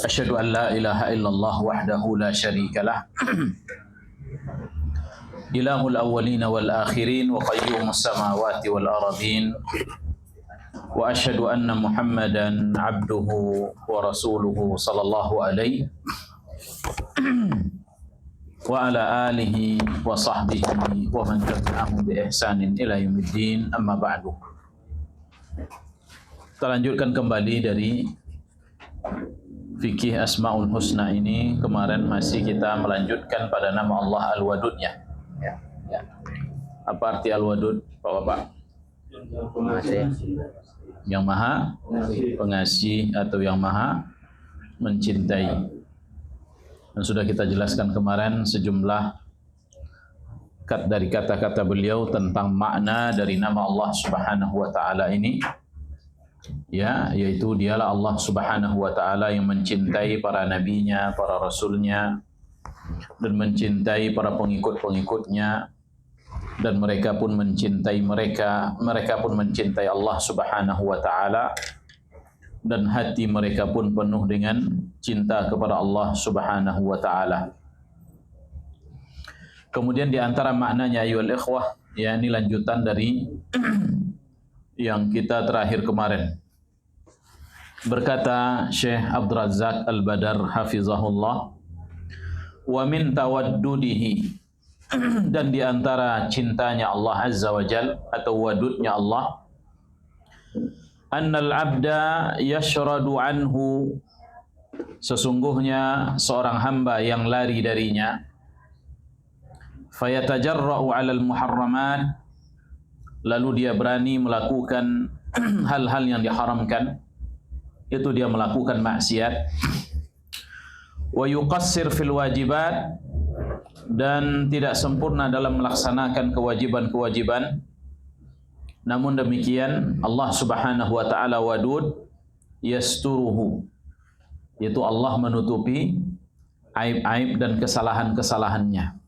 أشهد أن لا إله إلا الله وحده لا شريك له إله الأولين والآخرين وقيوم السماوات والأرضين وأشهد أن محمدا عبده ورسوله صلى الله عليه وعلى آله وصحبه ومن تبعهم بإحسان إلى يوم الدين أما بعد. Kita lanjutkan kembali dari fikih Asmaul Husna ini. Kemarin masih kita melanjutkan pada nama Allah Al-Wadudnya. Ya. Apa arti Al-Wadud, Bapak-bapak? Pengasih. Yang maha pengasih atau yang maha mencintai. Dan sudah kita jelaskan kemarin sejumlah dari kata-kata beliau tentang makna dari nama Allah Subhanahu wa taala ini. Ya, yaitu dialah Allah Subhanahu wa taala yang mencintai para nabinya, para rasulnya, dan mencintai para pengikut-pengikutnya, dan mereka pun mencintai mereka pun mencintai Allah Subhanahu wa taala, dan hati mereka pun penuh dengan cinta kepada Allah Subhanahu wa taala. Kemudian di antara maknanya ayyuhal ikhwah, ya ini lanjutan dari yang kita terakhir kemarin. Berkata Syekh Abdul Razak Al-Badar hafizahullah, wa min tawaddudihi, dan di antara cintanya Allah Azza wa Jal atau wadudnya Allah, annal abda yashradu anhu, sesungguhnya seorang hamba yang lari darinya, fayatajarra'u 'alal muharramat, lalu dia berani melakukan hal-hal yang diharamkan, itu dia melakukan maksiat, wa yuqassir fil wajibat, dan tidak sempurna dalam melaksanakan kewajiban-kewajiban. Namun demikian Allah Subhanahu wa taala wadud yasturuhu, yaitu Allah menutupi aib-aib dan kesalahan-kesalahannya.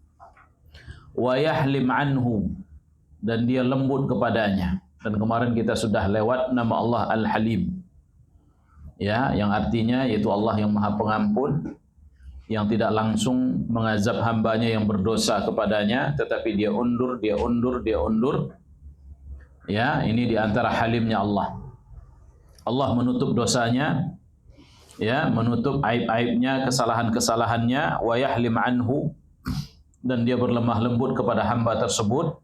Wa yahlim anhu, dan dia lembut kepadanya. Dan kemarin kita sudah lewat nama Allah Al-Halim, ya, yang artinya yaitu Allah yang Maha Pengampun, yang tidak langsung mengazab hambanya yang berdosa kepadanya, tetapi dia undur. Ya, ini di antara halimnya Allah. Allah menutup dosanya, ya, menutup aib-aibnya, kesalahan-kesalahannya, wa yahlim anhu, dan dia berlemah lembut kepada hamba tersebut,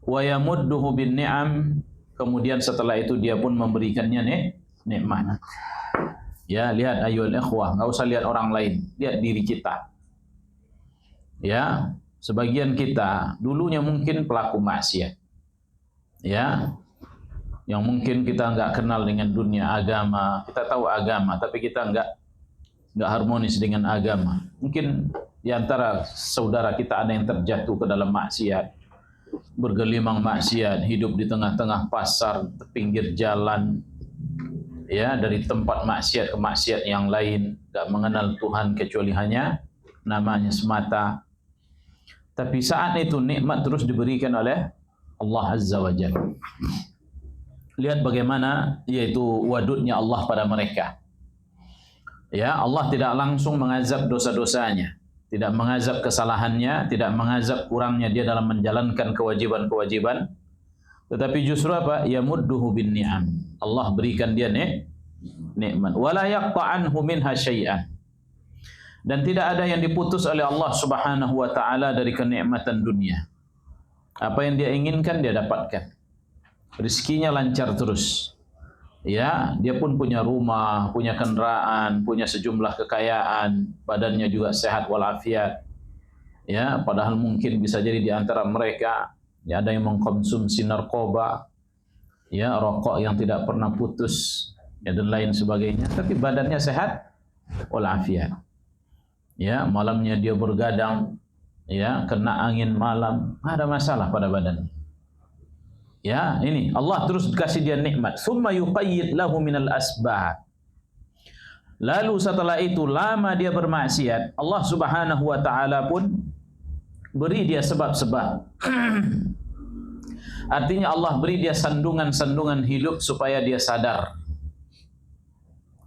wa yamudduhu bin ni'am, kemudian setelah itu dia pun memberikannya nikmat. Ya, lihat ayyuhal ikhwah, enggak usah lihat orang lain, lihat diri kita. Ya, sebagian kita dulunya mungkin pelaku maksiat. Ya, yang mungkin kita enggak kenal dengan dunia agama, kita tahu agama tapi kita enggak harmonis dengan agama. Mungkin di antara saudara kita ada yang terjatuh ke dalam maksiat, bergelimang maksiat, hidup di tengah-tengah pasar, pinggir jalan, ya, dari tempat maksiat ke maksiat yang lain, enggak mengenal Tuhan kecuali hanya namanya semata. Tapi saat itu nikmat terus diberikan oleh Allah Azza wa Jalla. Lihat bagaimana yaitu wadudnya Allah pada mereka. Ya, Allah tidak langsung mengazab dosa-dosanya, tidak mengazab kesalahannya, tidak mengazab kurangnya dia dalam menjalankan kewajiban-kewajiban, tetapi justru apa? Yamudduhu bin ni'am. Allah berikan dia nikmat. Wala yaqta'anhu minha syai'an. Dan tidak ada yang diputus oleh Allah Subhanahu wa taala dari kenikmatan dunia. Apa yang dia inginkan dia dapatkan. Rezekinya lancar terus. Ya, dia pun punya rumah, punya kendaraan, punya sejumlah kekayaan, badannya juga sehat walafiat. Ya, padahal mungkin bisa jadi di antara mereka ya ada yang mengkonsumsi narkoba, ya, rokok yang tidak pernah putus, ya, dan lain sebagainya, tapi badannya sehat walafiat. Ya, malamnya dia bergadang, ya, kena angin malam, ada masalah pada badannya. Ya, ini Allah terus kasih dia nikmat. Tsumma yuqayyid lahu minal asbab. Lalu setelah itu lama dia bermaksiat, Allah Subhanahu wa taala pun beri dia sebab-sebab. Artinya Allah beri dia sandungan-sandungan hidup supaya dia sadar.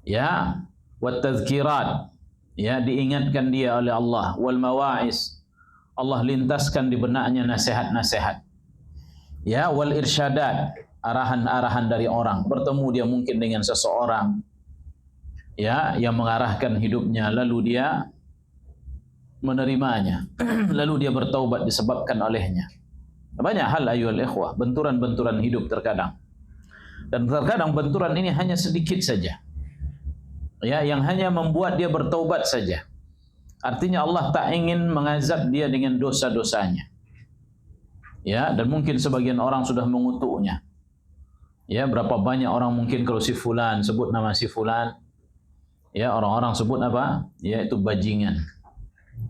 Ya, wat tazkirat, ya, diingatkan dia oleh Allah, wal mawa'is, Allah lintaskan di benaknya nasihat-nasihat, ya, wal irsyadat, arahan-arahan dari orang. Bertemu dia mungkin dengan seseorang, ya, yang mengarahkan hidupnya, lalu dia menerimanya, lalu dia bertaubat disebabkan olehnya. Banyak hal ayyuhal ikhwah, benturan-benturan hidup terkadang. Dan terkadang benturan ini hanya sedikit saja, ya, yang hanya membuat dia bertaubat saja. Artinya Allah tak ingin mengazab dia dengan dosa-dosanya. Ya, dan mungkin sebagian orang sudah mengutuknya. Ya, berapa banyak orang mungkin kalau si fulan, sebut nama si fulan, ya, orang-orang sebut apa? Ya, itu bajingan,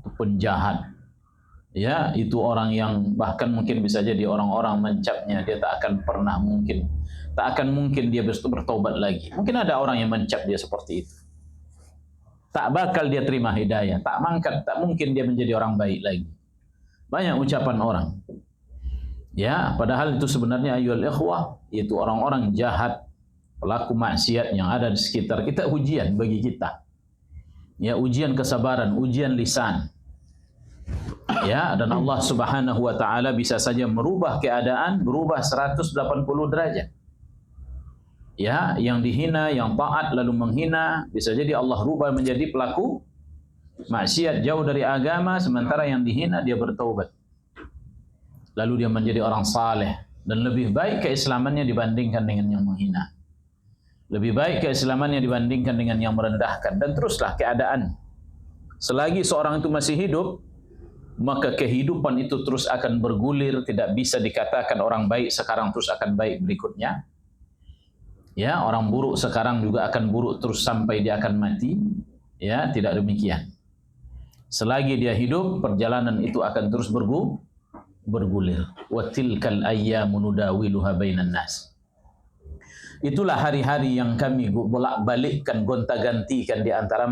itu penjahat. Ya, itu orang yang bahkan mungkin bisa jadi orang-orang mencapnya, dia tak akan mungkin dia bertobat lagi. Mungkin ada orang yang mencap dia seperti itu. Tak bakal dia terima hidayah, tak mungkin dia menjadi orang baik lagi. Banyak ucapan orang. Ya, padahal itu sebenarnya ayyuhal ikhwah, itu orang-orang jahat, pelaku maksiat yang ada di sekitar kita, ujian bagi kita. Ya, ujian kesabaran, ujian lisan. Ya, dan Allah Subhanahu wa taala bisa saja merubah keadaan, berubah 180 derajat. Ya, yang dihina, yang taat lalu menghina, bisa jadi Allah rubah menjadi pelaku maksiat jauh dari agama, sementara yang dihina dia bertaubat. Lalu dia menjadi orang saleh, dan lebih baik keislamannya dibandingkan dengan yang menghina. Lebih baik keislamannya dibandingkan dengan yang merendahkan, dan teruslah keadaan. Selagi seorang itu masih hidup, maka kehidupan itu terus akan bergulir, tidak bisa dikatakan orang baik sekarang terus akan baik berikutnya. Ya, orang buruk sekarang juga akan buruk terus sampai dia akan mati. Ya, tidak demikian. Selagi dia hidup, perjalanan itu akan terus bergulir. Wa tilkal ayyamu nudawiluha bainan nas. Itulah hari-hari yang kami bolak-balikkan, gonta-gantikan di antara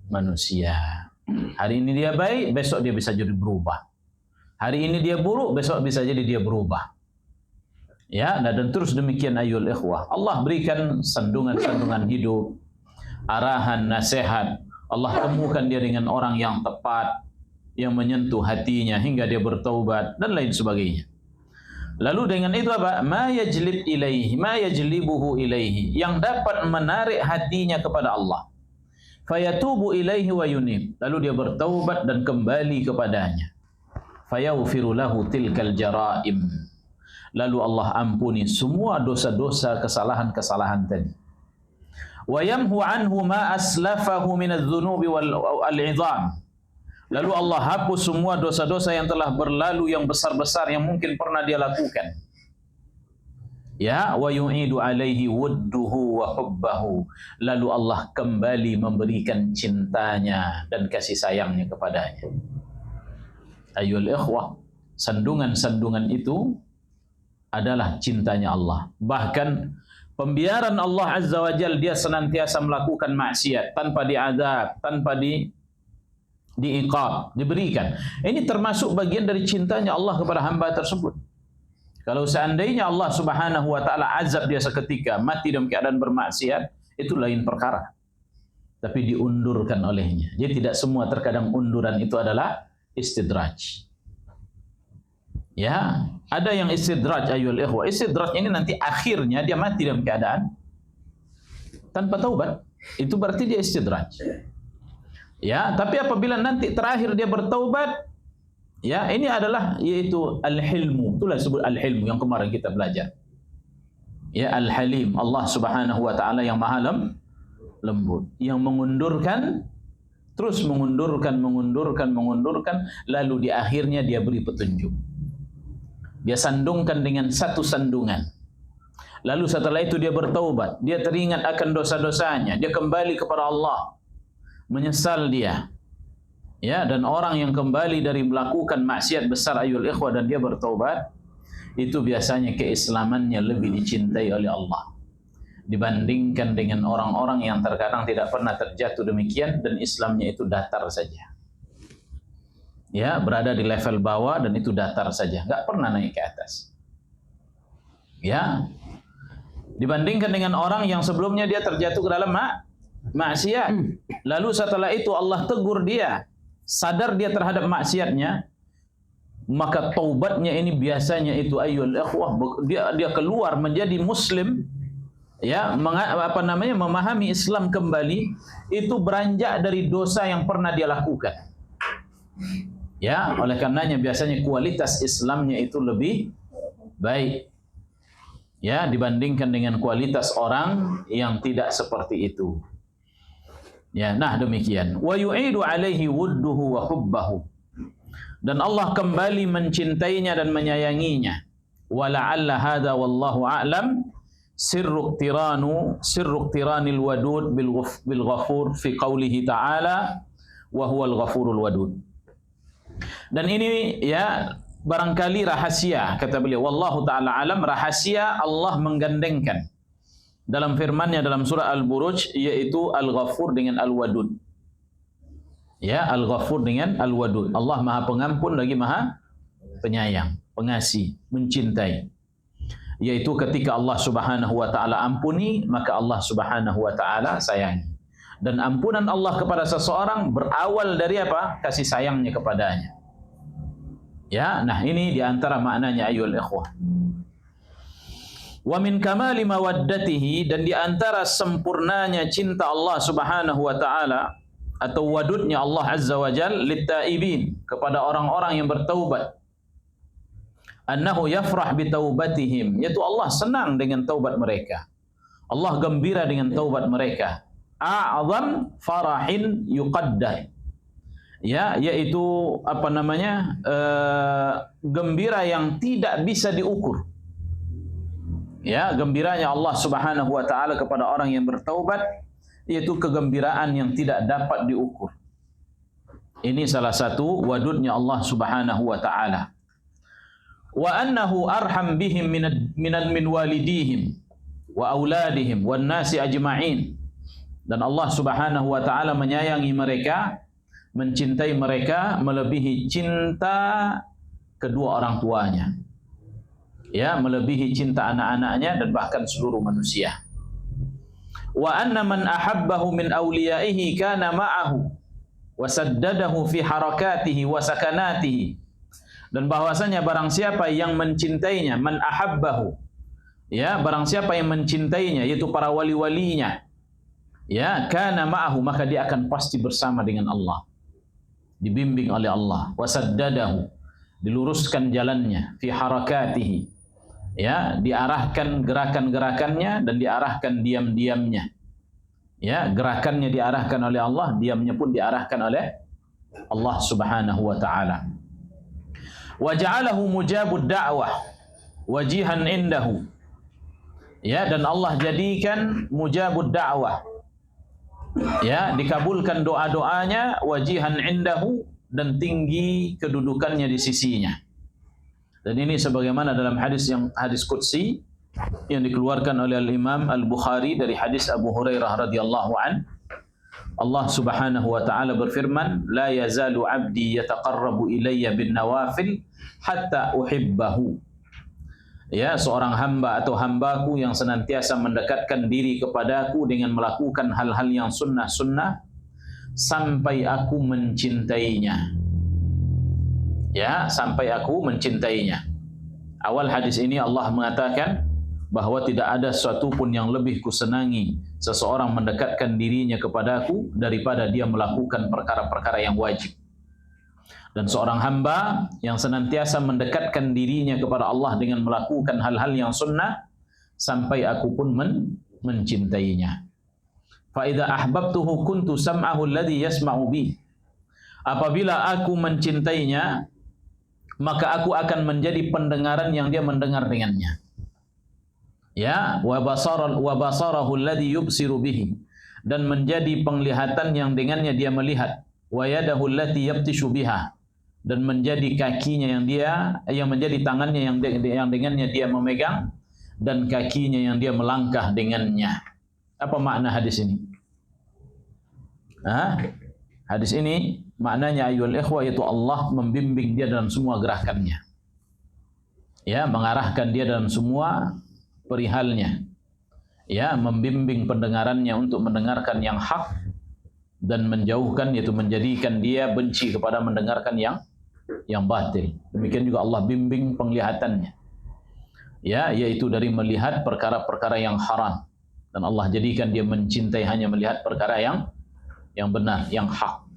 manusia. Hari ini dia baik, besok dia bisa jadi berubah. Hari ini dia buruk, besok bisa jadi dia berubah. Ya, dan terus demikian ayyuhal ikhwah. Allah berikan sandungan-sandungan hidup, arahan, nasihat. Allah temukan dia dengan orang yang tepat, yang menyentuh hatinya hingga dia bertaubat dan lain sebagainya. Lalu dengan itu apa? Ma yajlibuhu ilaihi, yang dapat menarik hatinya kepada Allah. Fayatubu ilaihi wa yunib, lalu dia bertaubat dan kembali kepadanya. Fayaghfiru lahu tilkal jaraim, lalu Allah ampuni semua dosa-dosa, kesalahan-kesalahan tadi. Wa yamhu anhu ma aslafahu min adz-dzunubi wal 'idham, lalu Allah hapus semua dosa-dosa yang telah berlalu, yang besar-besar yang mungkin pernah dia lakukan. Ya, wa yu'idu alaihi wudduhu wa hubbahu, lalu Allah kembali memberikan cintanya dan kasih sayangnya kepadanya. Ayyuhal ikhwah, sandungan-sandungan itu adalah cintanya Allah. Bahkan pembiaran Allah Azza wa Jalla, dia senantiasa melakukan maksiat tanpa diazab, tanpa diiqab, diberikan. Ini termasuk bagian dari cintanya Allah kepada hamba tersebut. Kalau seandainya Allah Subhanahu wa taala azab dia seketika, mati dalam keadaan bermaksiat, itu lain perkara. Tapi diundurkan olehnya. Jadi tidak semua, terkadang unduran itu adalah istidraj. Ya, ada yang istidraj ayyuhal ikhwah. Istidraj ini nanti akhirnya dia mati dalam keadaan tanpa taubat. Itu berarti dia istidraj. Ya, tapi apabila nanti terakhir dia bertaubat, ya, ini adalah yaitu al-hilmu. Itulah disebut al-hilmu yang kemarin kita belajar. Ya, al-halim, Allah Subhanahu wa taala yang maha lembut, yang mengundurkan, terus mengundurkan, lalu di akhirnya dia beri petunjuk. Dia sandungkan dengan satu sandungan. Lalu setelah itu dia bertaubat, dia teringat akan dosa-dosanya, dia kembali kepada Allah, menyesal dia. Ya, dan orang yang kembali dari melakukan maksiat besar ayyuhal ikhwah dan dia bertaubat, itu biasanya keislamannya lebih dicintai oleh Allah dibandingkan dengan orang-orang yang terkadang tidak pernah terjatuh demikian dan Islamnya itu datar saja. Ya, berada di level bawah dan itu datar saja, nggak pernah naik ke atas. Ya, dibandingkan dengan orang yang sebelumnya dia terjatuh ke dalam maksiat. Lalu setelah itu Allah tegur dia, sadar dia terhadap maksiatnya, maka taubatnya ini biasanya itu ayyul ikhwah, dia keluar menjadi muslim, ya, memahami Islam kembali, itu beranjak dari dosa yang pernah dia lakukan. Ya, oleh karenanya biasanya kualitas Islamnya itu lebih baik, ya, dibandingkan dengan kualitas orang yang tidak seperti itu. Ya, nah demikian. Wa yu'idu alaihi wudduhu wa hubbahu. Dan Allah kembali mencintainya dan menyayanginya. Wa la'alla hadza wallahu a'lam sirru iqtiranil wadud bil ghafur fi qaulihi ta'ala wa huwal ghafurul wadud. Dan ini ya barangkali rahasia, kata beliau, wallahu ta'ala alam, rahasia Allah menggandengkan dalam firman-Nya dalam surah Al-Buruj, yaitu Al-Ghafur dengan Al-Wadud. Ya, Al-Ghafur dengan Al-Wadud. Allah Maha Pengampun lagi Maha Penyayang, pengasih, mencintai. Yaitu ketika Allah Subhanahu wa taala ampuni, maka Allah Subhanahu wa taala sayangi. Dan ampunan Allah kepada seseorang berawal dari apa? Kasih sayangnya kepadanya. Ya, nah ini diantara maknanya ayyul ikhwah. Wa min kamali mawaddatihi, dan diantara sempurnanya cinta Allah Subhanahu wa taala atau wadudnya Allah Azza wa Jal littaibin, kepada orang-orang yang bertaubat, annahu yafrah bitaubatihim, yaitu Allah senang dengan taubat mereka, Allah gembira dengan taubat mereka. A'zam farahin yuqaddar, ya, yaitu gembira yang tidak bisa diukur. Ya, gembiranya Allah Subhanahu wa taala kepada orang yang bertaubat, yaitu kegembiraan yang tidak dapat diukur. Ini salah satu wadudnya Allah Subhanahu wa taala. Wa annahu arham bihim min walidihim wa auladihim wan nasi ajma'in. Dan Allah Subhanahu wa taala menyayangi mereka, mencintai mereka melebihi cinta kedua orang tuanya. Ya, melebihi cinta anak-anaknya dan bahkan seluruh manusia. Wa anna man ahabbahu min awliyaihi kana ma'ahu wa saddadahu fi harakatihi wa sakanatihi. Dan bahwasanya barang siapa yang mencintainya, man ahabbahu, ya, barang siapa yang mencintainya, yaitu para wali-walinya, ya, kana ma'ahu, maka dia akan pasti bersama dengan Allah, dibimbing oleh Allah. Wa saddadahu, diluruskan jalannya, fi harakatihi, ya, diarahkan gerakan-gerakannya dan diarahkan diam-diamnya. Ya, gerakannya diarahkan oleh Allah, diamnya pun diarahkan oleh Allah Subhanahu wa taala. Wa ja'alahu mujabud da'wah wajihan indahu. Ya, dan Allah jadikan mujabud da'wah, ya, dikabulkan doa-doanya, wajihan indahu, dan tinggi kedudukannya di sisinya. Dan ini sebagaimana dalam hadis qudsi yang dikeluarkan oleh Al-Imam Al-Bukhari dari hadis Abu Hurairah radhiyallahu an, Allah Subhanahu wa taala berfirman, la yazalu 'abdi yataqarrabu ilayya bin nawafil hatta uhibbahu. Ya, seorang hamba atau hambaku yang senantiasa mendekatkan diri kepadaku dengan melakukan hal-hal yang sunnah-sunnah sampai aku mencintainya. Ya, sampai aku mencintainya. Awal hadis ini Allah mengatakan bahwa tidak ada sesuatu pun yang lebih kusenangi seseorang mendekatkan dirinya kepadaku daripada dia melakukan perkara-perkara yang wajib. Dan seorang hamba yang senantiasa mendekatkan dirinya kepada Allah dengan melakukan hal-hal yang sunnah sampai aku pun mencintainya. Fa idza ahbabtuhu kuntu sam'ahu alladhi yasma'u bi. Apabila aku mencintainya, maka aku akan menjadi pendengaran yang dia mendengar dengannya. Ya, wa basarahu alladhi yubsiru bihi, dan menjadi penglihatan yang dengannya dia melihat. Wa yadahu allati yabtishu biha, dan menjadi kakinya yang menjadi tangannya yang dengannya dia memegang, dan kakinya yang dia melangkah dengannya. Apa makna hadis ini? Hadis ini maknanya ayyuhal ikhwah, yaitu Allah membimbing dia dalam semua gerakannya. Ya, mengarahkan dia dalam semua perihalnya. Ya, membimbing pendengarannya untuk mendengarkan yang hak dan menjauhkan, yaitu menjadikan dia benci kepada mendengarkan yang batil. Demikian juga Allah bimbing penglihatannya. Ya, yaitu dari melihat perkara-perkara yang haram, dan Allah jadikan dia mencintai hanya melihat perkara yang benar, yang hak.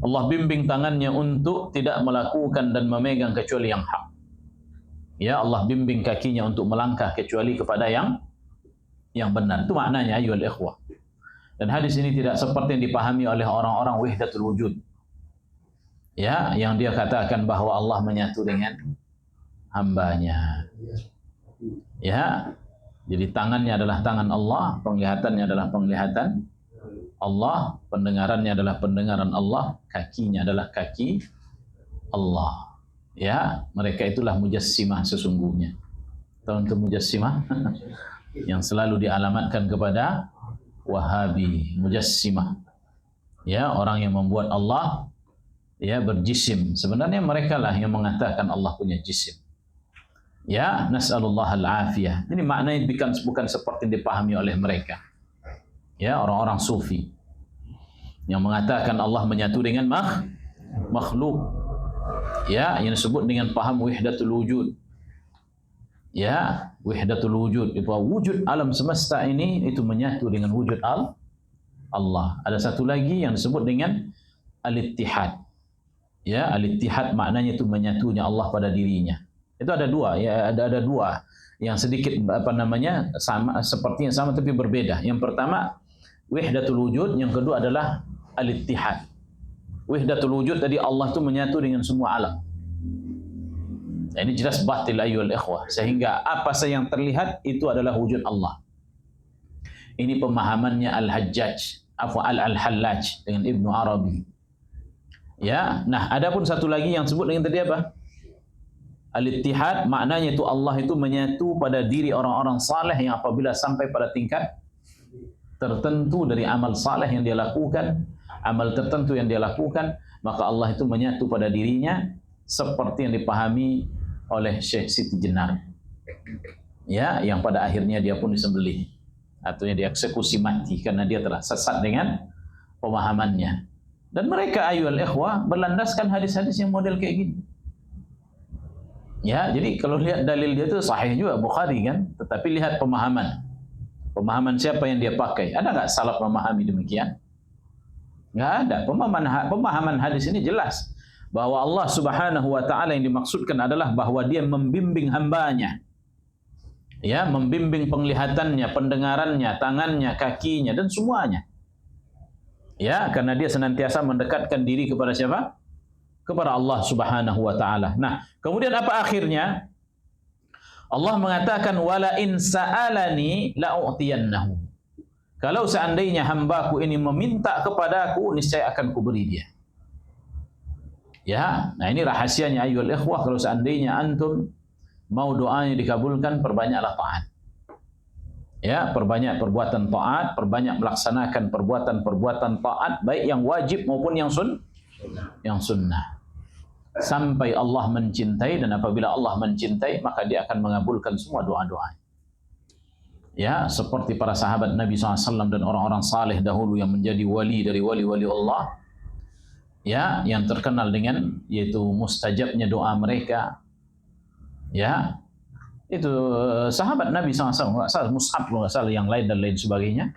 Allah bimbing tangannya untuk tidak melakukan dan memegang kecuali yang hak. Ya, Allah bimbing kakinya untuk melangkah kecuali kepada yang benar. Itu maknanya ayyuhal ikhwah. Dan hadis ini tidak seperti yang dipahami oleh orang-orang wahdatul wujud. Ya, yang dia katakan bahwa Allah menyatu dengan hambanya. Ya, jadi tangannya adalah tangan Allah, penglihatannya adalah penglihatan Allah, pendengarannya adalah pendengaran Allah, kakinya adalah kaki Allah. Ya, mereka itulah mujassimah sesungguhnya. Tahu untuk mujassimah? Yang selalu dialamatkan kepada Wahabi, mujassimah. Ya, orang yang membuat Allah ya berjisim. Sebenarnya mereka lah yang mengatakan Allah punya jisim. Ya, nas'alullah al-afiyah. Ini maknanya bukan seperti yang dipahami oleh mereka. Ya, orang-orang sufi yang mengatakan Allah menyatu dengan makhluk. Ya, yang disebut dengan paham wahdatul wujud. Ya, wahdatul wujud, itu wujud alam semesta ini itu menyatu dengan wujud Allah. Ada satu lagi yang disebut dengan al-ittihad. Ya, al-ittihad maknanya itu menyatunya Allah pada dirinya. Itu ada dua, ya, ada dua yang sedikit sama, seperti yang sama tapi berbeda. Yang pertama wahdatul wujud, yang kedua adalah al-ittihad. Wahdatul wujud tadi Allah itu menyatu dengan semua alam. Nah, ini jelas batil ayyuhal ikhwah, sehingga apa saja yang terlihat itu adalah wujud Allah. Ini pemahamannya Al-Hajjaj, Al-Hallaj dengan Ibnu Arabi. Ya, nah adapun satu lagi yang disebut dengan tadi apa? Al-Ittihad, maknanya itu Allah itu menyatu pada diri orang-orang saleh yang apabila sampai pada tingkat tertentu dari amal saleh yang dia lakukan, amal tertentu yang dia lakukan, maka Allah itu menyatu pada dirinya seperti yang dipahami oleh Syekh Siti Jenar. Ya, yang pada akhirnya dia pun disembelih atau dieksekusi mati karena dia telah sesat dengan pemahamannya. Dan mereka ayyuhal ikhwah berlandaskan hadis-hadis yang model kayak gini. Ya, jadi kalau lihat dalil dia itu sahih juga Bukhari kan, tetapi lihat pemahaman siapa yang dia pakai. Ada nggak salaf memahami demikian? Nggak ada. Pemahaman hadis ini jelas bahwa Allah Subhanahu wa taala yang dimaksudkan adalah bahwa dia membimbing hambanya. Ya, membimbing penglihatannya, pendengarannya, tangannya, kakinya dan semuanya. Ya, karena dia senantiasa mendekatkan diri kepada siapa? Kepada Allah Subhanahu wa taala. Nah, kemudian apa akhirnya? Allah mengatakan wala in sa'alani la'u'tiyannahu. Kalau seandainya hambaku ini meminta kepadaku, niscaya akan kuberi dia. Ya, nah ini rahasianya ayyuhal ikhwah, kalau seandainya antum mau doanya dikabulkan, perbanyaklah taat. Ya, perbanyak perbuatan taat, perbanyak melaksanakan perbuatan-perbuatan taat, baik yang wajib maupun yang sunnah. Sampai Allah mencintai, dan apabila Allah mencintai, maka dia akan mengabulkan semua doa-doa. Ya, seperti para sahabat Nabi SAW dan orang-orang saleh dahulu yang menjadi wali dari wali-wali Allah. Ya, yang terkenal dengan yaitu mustajabnya doa mereka. Ya, itu sahabat Nabi SAW, Mus'ab kalau nggak salah, yang lain dan lain sebagainya.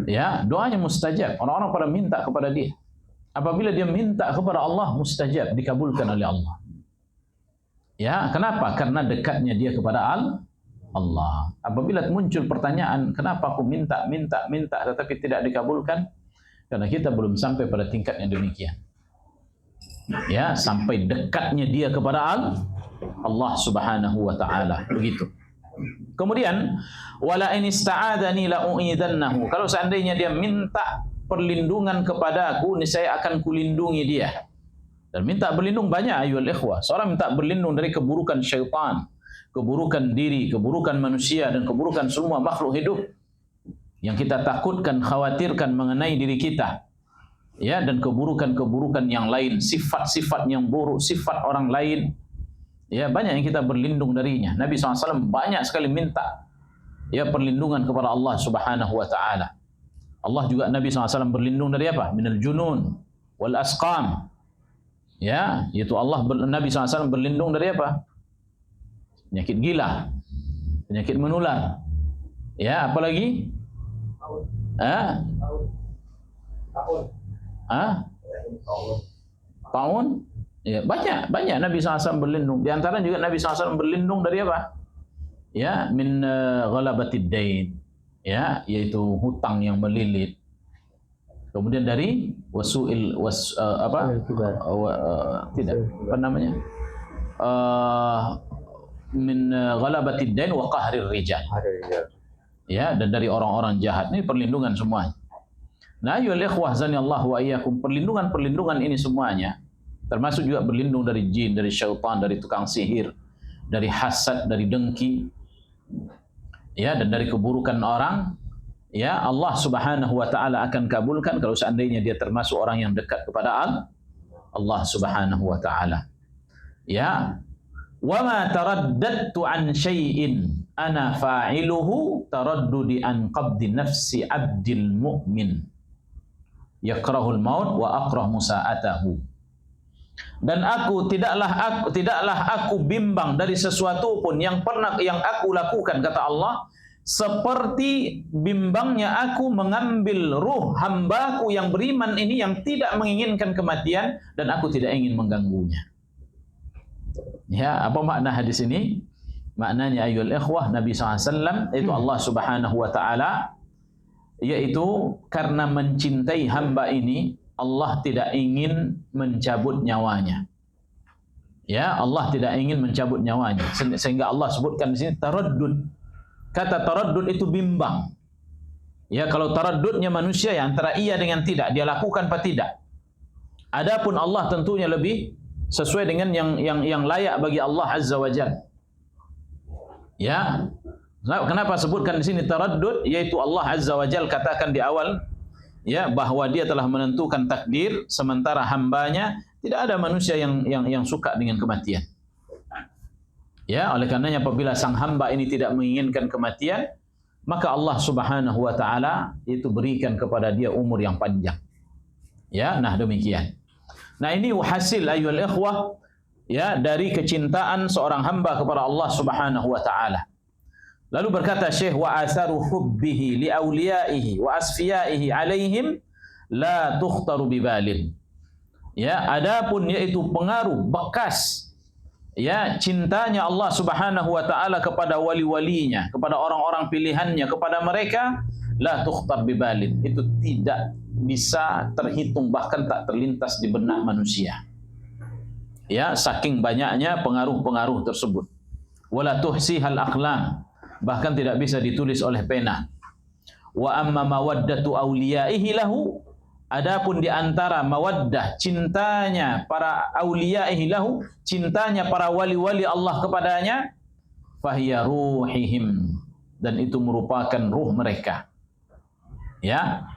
Ya, doanya mustajab. Orang-orang pada minta kepada dia. Apabila dia minta kepada Allah, mustajab, dikabulkan oleh Allah. Ya, kenapa? Karena dekatnya dia kepada Allah. Apabila muncul pertanyaan, kenapa aku minta, tetapi tidak dikabulkan? Karena kita belum sampai pada tingkat yang demikian. Ya, sampai dekatnya dia kepada Allah Subhanahu wa taala. Begitu. Kemudian, wala in ista'adani la'u'idannahu. Kalau seandainya dia minta perlindungan kepada aku, niscaya akan kulindungi dia. Dan minta berlindung banyak ayyuhal ikhwah. Seorang minta berlindung dari keburukan syaitan, keburukan diri, keburukan manusia, dan keburukan semua makhluk hidup yang kita takutkan, khawatirkan mengenai diri kita. Ya, dan keburukan-keburukan yang lain, sifat-sifat yang buruk, sifat orang lain. Ya, banyak yang kita berlindung darinya. Nabi SAW banyak sekali minta Ya, perlindungan kepada Allah Subhanahu wa taala. Allah juga Nabi SAW berlindung dari apa? Minal junun wal asqam. Ya, yaitu Nabi SAW berlindung dari apa? Penyakit gila, penyakit menular. Ya, apalagi? Taun? Ya, banyak Nabi SAW berlindung. Di antara juga Nabi SAW berlindung dari apa? Ya, min ghalabatid dain. Ya, yaitu hutang yang melilit. Kemudian dari min ghalabatid dain wa qahrir rijal. Ya, dan dari orang-orang jahat. Ini perlindungan semuanya. Nah, ayyuhal ikhwah zanillahu wa iyyakum, perlindungan ini semuanya termasuk juga berlindung dari jin, dari syaitan, dari tukang sihir, dari hasad, dari dengki, ya, dan dari keburukan orang. Ya, Allah Subhanahu wa taala akan kabulkan kalau seandainya dia termasuk orang yang dekat kepada Allah Subhanahu wa taala. Ya, wa ma taraddadtu an syai'in ana fa'iluhu taraddudi an qabdi nafsi abdil mu'min yakrahul maut wa akrah musa'atahu. Dan tidaklah aku bimbang dari sesuatu pun yang aku lakukan, kata Allah, seperti bimbangnya aku mengambil ruh hambaku yang beriman ini yang tidak menginginkan kematian dan aku tidak ingin mengganggunya. Ya, apa makna hadis ini? Maknanya ayyul ikhwah, Nabi SAW itu Allah Subhanahu wa taala, yaitu karena mencintai hamba ini, Allah tidak ingin mencabut nyawanya. Ya, Allah tidak ingin mencabut nyawanya. Sehingga Allah sebutkan di sini taraddud. Kata taraddud itu bimbang. Ya, kalau taraddudnya manusia ya antara iya dengan tidak, dia lakukan apa tidak. Adapun Allah tentunya lebih sesuai dengan yang layak bagi Allah Azza wa Jalla. Ya. Kenapa sebutkan di sini taraddud? Yaitu Allah Azza wa Jalla katakan di awal, ya, bahwa dia telah menentukan takdir, sementara hambanya tidak ada manusia yang suka dengan kematian. Ya, oleh karenanya apabila sang hamba ini tidak menginginkan kematian, maka Allah Subhanahu wa taala itu berikan kepada dia umur yang panjang. Ya, nah demikian. Nah, ini hasil ayyuhal ikhwah, ya, dari kecintaan seorang hamba kepada Allah Subhanahu wa taala. Lalu berkata Syekh, wa atharu hubbihi li awliyaihi wa asfiyaihi alaihim la tukhtaru bibalin. Ya, adapun yaitu pengaruh bekas, ya, cintanya Allah Subhanahu wa taala kepada wali-walinya, kepada orang-orang pilihannya, kepada mereka, la tukhtar bibalin, itu tidak bisa terhitung, bahkan tak terlintas di benak manusia. Ya, saking banyaknya pengaruh-pengaruh tersebut. Wala tuhsihal aqlam, bahkan tidak bisa ditulis oleh pena. Wa amma mawaddatu awliyaihi lahu, adapun di antara mawaddah, cintanya para awliyaihi lahu, cintanya para wali-wali Allah kepadanya, fahiya ruhihim, dan itu merupakan ruh mereka. Ya,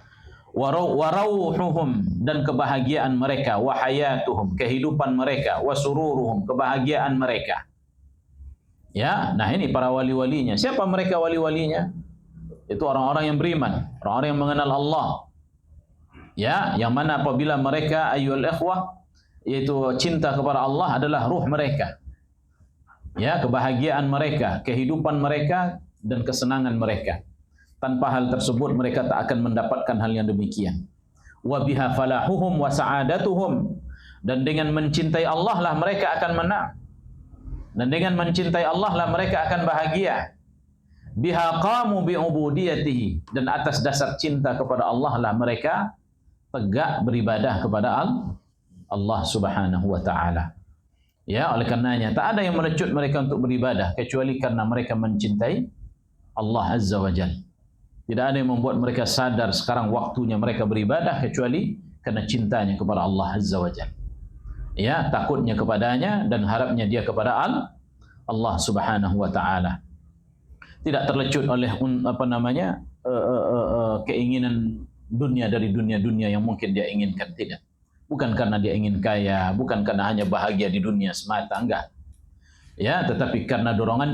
wa rauhuhum, dan kebahagiaan mereka, wa hayatuhum, kehidupan mereka, wa sururuhum, kebahagiaan mereka. Ya, nah ini para wali-walinya. Siapa mereka wali-walinya? Itu orang-orang yang beriman, orang-orang yang mengenal Allah. Ya, yang mana apabila mereka ayyuhal ikhwah, yaitu cinta kepada Allah adalah ruh mereka. Ya, kebahagiaan mereka, kehidupan mereka, dan kesenangan mereka. Tanpa hal tersebut mereka tak akan mendapatkan hal yang demikian. Wa biha falahuhum wa sa'adatuhum, dan dengan mencintai Allah lah mereka akan menang. Dan dengan mencintai Allah lah mereka akan bahagia. Biha qamu bi ubudiyatihi, dan atas dasar cinta kepada Allah lah mereka tegak beribadah kepada Allah Subhanahu wa taala. Ya, oleh karenanya tak ada yang melecut mereka untuk beribadah kecuali karena mereka mencintai Allah Azza wa Jalla. Tidak ada yang membuat mereka sadar sekarang waktunya mereka beribadah kecuali karena cintanya kepada Allah Azza wa Jalla. Ya, takutnya kepadanya dan harapnya dia kepada Allah Subhanahu wa taala. Tidak terlecut oleh keinginan dunia dari dunia-dunia yang mungkin dia inginkan, tidak. Bukan karena dia ingin kaya, bukan karena hanya bahagia di dunia semata, enggak. Ya, tetapi karena dorongan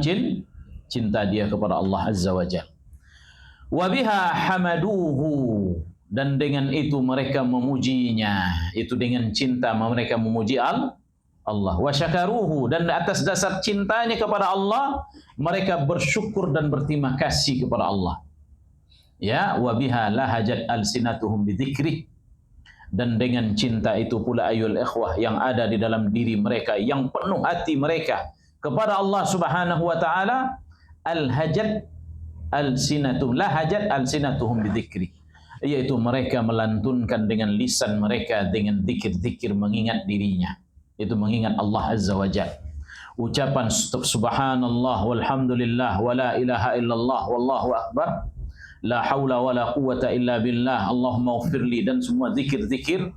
cinta dia kepada Allah Azza wa Jalla. Wa biha hamaduhu, dan dengan itu mereka memujinya, itu dengan cinta mereka memuji Allah. Wa syakaruhu, dan atas dasar cintanya kepada Allah mereka bersyukur dan berterima kasih kepada Allah. Ya, wa biha lahajat alsinatuhum bidzikrih, dan dengan cinta itu pula ayul ikhwah yang ada di dalam diri mereka, yang penuh hati mereka kepada Allah Subhanahu wa taala, lahajat alsinatuhum bidzikri, yaitu mereka melantunkan dengan lisan mereka dengan zikir-zikir mengingat dirinya, itu mengingat Allah Azza wa Jalla. Ucapan subhanallah walhamdulillah wala ilaha illallah wallahu akbar, la haula wala quwata illa billah, Allahumma ghfirli, dan semua zikir-zikir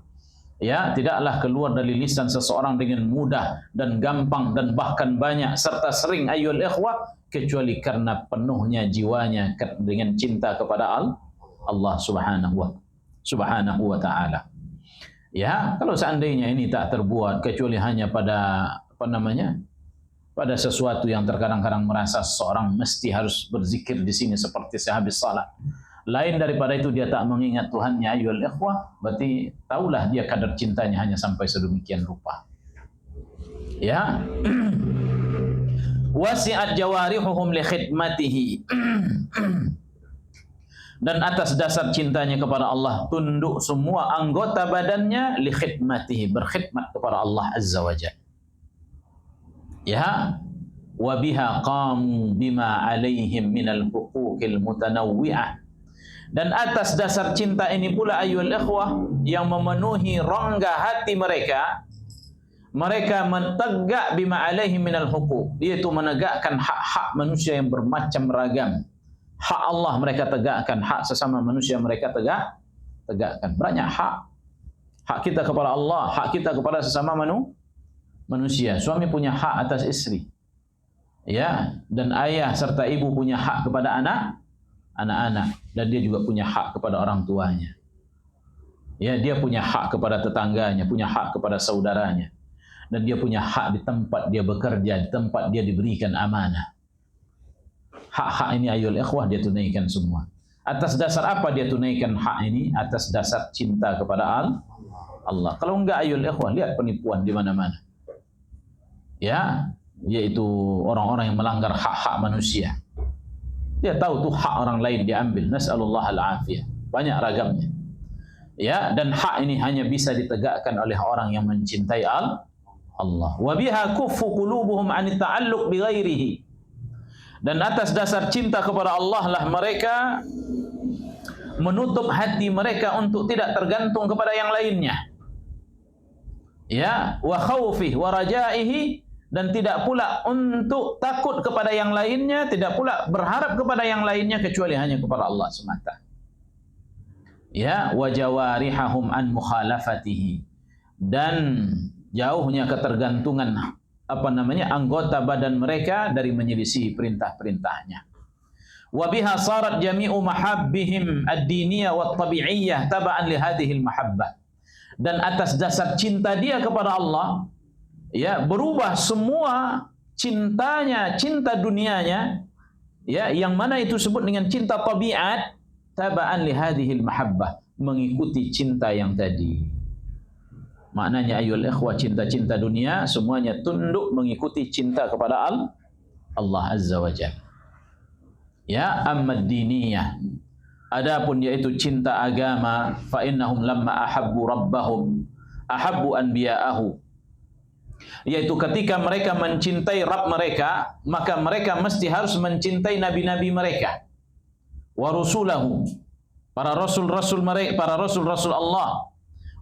ya tidaklah keluar dari lisan seseorang dengan mudah dan gampang dan bahkan banyak serta sering ayyul ikhwah, kecuali karena penuhnya jiwanya dengan cinta kepada Allah Subhanahu wa taala. Ya, kalau seandainya ini tak terbuat kecuali hanya pada pada sesuatu yang terkadang-kadang merasa seseorang mesti harus berzikir di sini seperti sehabis salat, lain daripada itu dia tak mengingat Tuhannya ayyuhal ikhwah, berarti tahulah dia kadar cintanya hanya sampai sedemikian rupa. Ya. Wasi'at jawarihuhum li khidmatihi, dan atas dasar cintanya kepada Allah tunduk semua anggota badannya li khidmatihi, berkhidmat kepada Allah Azza wa Jalla. Ya, wa biha qamu bima alaihim minal huquqil mutanawwi'ah, dan atas dasar cinta ini pula ayyuhal ikhwah yang memenuhi rongga hati mereka, mereka menegak bima alaihim minal huquq, yaitu menegakkan hak-hak manusia yang bermacam ragam. Hak Allah mereka tegakkan, hak sesama manusia mereka tegakkan. Banyak hak. Hak kita kepada Allah, hak kita kepada sesama manusia. Suami punya hak atas istri. Ya, dan ayah serta ibu punya hak kepada anak-anak, dan dia juga punya hak kepada orang tuanya. Ya, dia punya hak kepada tetangganya, punya hak kepada saudaranya, dan dia punya hak di tempat dia bekerja, di tempat dia diberikan amanah. Hak-hak ini ayyuhal ikhwah dia tunaikan semua. Atas dasar apa dia tunaikan hak ini? Atas dasar cinta kepada Allah. Kalau enggak ayyuhal ikhwah, lihat penipuan di mana-mana. Ya, yaitu orang-orang yang melanggar hak-hak manusia. Dia tahu tuh hak orang lain diambil. Nas'alullah al-afiyah. Banyak ragamnya. Ya, dan hak ini hanya bisa ditegakkan oleh orang yang mencintai Allah. Wa biha kuffu qulubuhum 'an ta'alluq bi ghairihi. Dan atas dasar cinta kepada Allah lah mereka menutup hati mereka untuk tidak tergantung kepada yang lainnya. Ya, wa khaufihi wa rajaihi, dan tidak pula untuk takut kepada yang lainnya, tidak pula berharap kepada yang lainnya kecuali hanya kepada Allah semata. Ya, wa jawarihahum an mukhalafatihi, dan jauhnya ketergantungan anggota badan mereka dari menyelisih perintah-perintahnya. Wa biha sarat jami'u mahabbihim ad-diniyah wat tabi'iyyah taba'an li hadhihi al-mahabbah. Dan atas dasar cinta dia kepada Allah, ya, berubah semua cintanya, cinta dunianya, ya, yang mana itu sebut dengan cinta tabiat, taba'an li hadhihi al-mahabbah, mengikuti cinta yang tadi. Maknanya ayyuhal ikhwah, cinta-cinta dunia semuanya tunduk mengikuti cinta kepada Allah Azza wa Jalla. Ya, amma diniyah, adapun yaitu cinta agama, fa innahum lamma ahabbu rabbahum ahabbu anbiya'ahu, yaitu ketika mereka mencintai Rabb mereka, maka mereka mesti harus mencintai nabi-nabi mereka, wa rusulahu, para rasul-rasul mereka, para rasul-rasul Allah,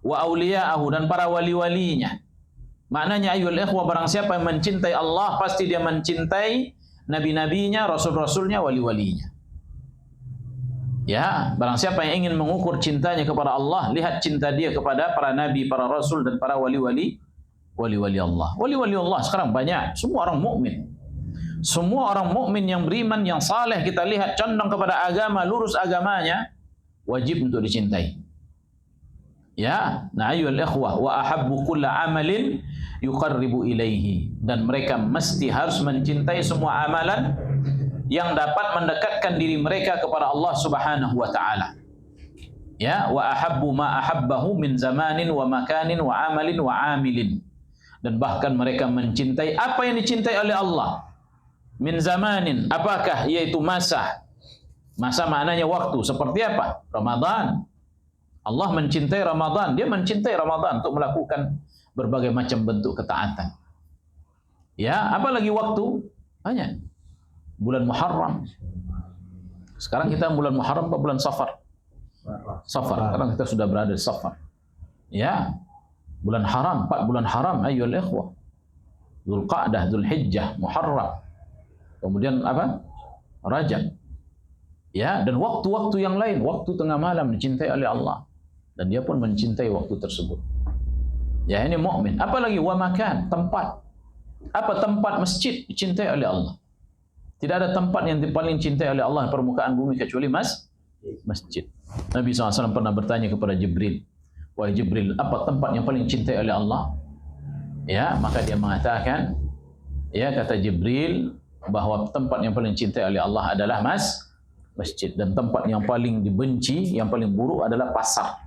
wa awliya'ahu, dan para wali-walinya. Maknanya ayyuhal ikhwah, barang siapa yang mencintai Allah pasti dia mencintai nabi-nabinya, rasul-rasulnya, wali-walinya. Ya, barang siapa yang ingin mengukur cintanya kepada Allah, lihat cinta dia kepada para nabi, para rasul, dan para wali-wali Allah. Wali-wali Allah sekarang banyak, semua orang mukmin. Semua orang mukmin yang beriman, yang saleh, kita lihat condong kepada agama, lurus agamanya, wajib untuk dicintai. Ya, nah ayyuhal ikhwah, wa ahabbu kulla amalin yuqarribu ilaihi, dan mereka mesti harus mencintai semua amalan yang dapat mendekatkan diri mereka kepada Allah Subhanahu wa taala. Ya, wa ahabbu ma ahabbahu min zamanin wa makanin wa amalin wa amilin. Dan bahkan mereka mencintai apa yang dicintai oleh Allah. Min zamanin, apakah? Yaitu masa. Masa maknanya waktu. Seperti apa? Ramadan. Allah mencintai Ramadan. Dia mencintai Ramadan untuk melakukan berbagai macam bentuk ketaatan. Ya, apalagi waktu? Banyak. Bulan Muharram. Sekarang kita bulan Muharram apa bulan Safar? Safar. Sekarang kita sudah berada di Safar. Ya. Bulan haram, 4 bulan haram ayyuhal ikhwah. Dzulqa'dah, Dzulhijjah, Muharram. Kemudian apa? Rajab. Ya, dan waktu-waktu yang lain, waktu tengah malam dicintai oleh Allah dan dia pun mencintai waktu tersebut. Ya, ini mukmin. Apalagi wa makan, tempat. Apa tempat? Masjid dicintai oleh Allah. Tidak ada tempat yang paling cintai oleh Allah di permukaan bumi kecuali masjid. Nabi SAW pernah bertanya kepada Jibril, wahai Jibril, apa tempat yang paling cintai oleh Allah? Ya, maka dia mengatakan, ya, kata Jibril, bahwa tempat yang paling cintai oleh Allah adalah masjid, dan tempat yang paling dibenci, yang paling buruk adalah pasar.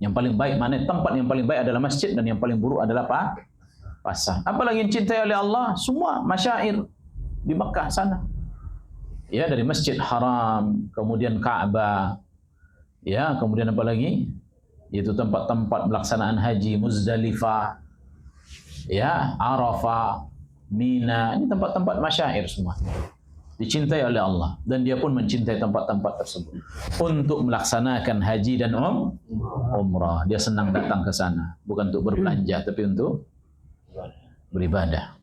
Yang paling baik, mana tempat yang paling baik adalah masjid, dan yang paling buruk adalah pasar. Apalagi yang cintai oleh Allah? Semua masyair di Mekah sana. Ya, dari Masjid Haram, kemudian Ka'bah, ya, kemudian apa lagi? Yaitu tempat-tempat pelaksanaan haji, Muzdalifah, ya, Arafah, Mina. Ini tempat-tempat masyair semua. Dicintai oleh Allah dan dia pun mencintai tempat-tempat tersebut untuk melaksanakan haji dan umrah. Dia senang datang ke sana, bukan untuk berbelanja tapi untuk beribadah.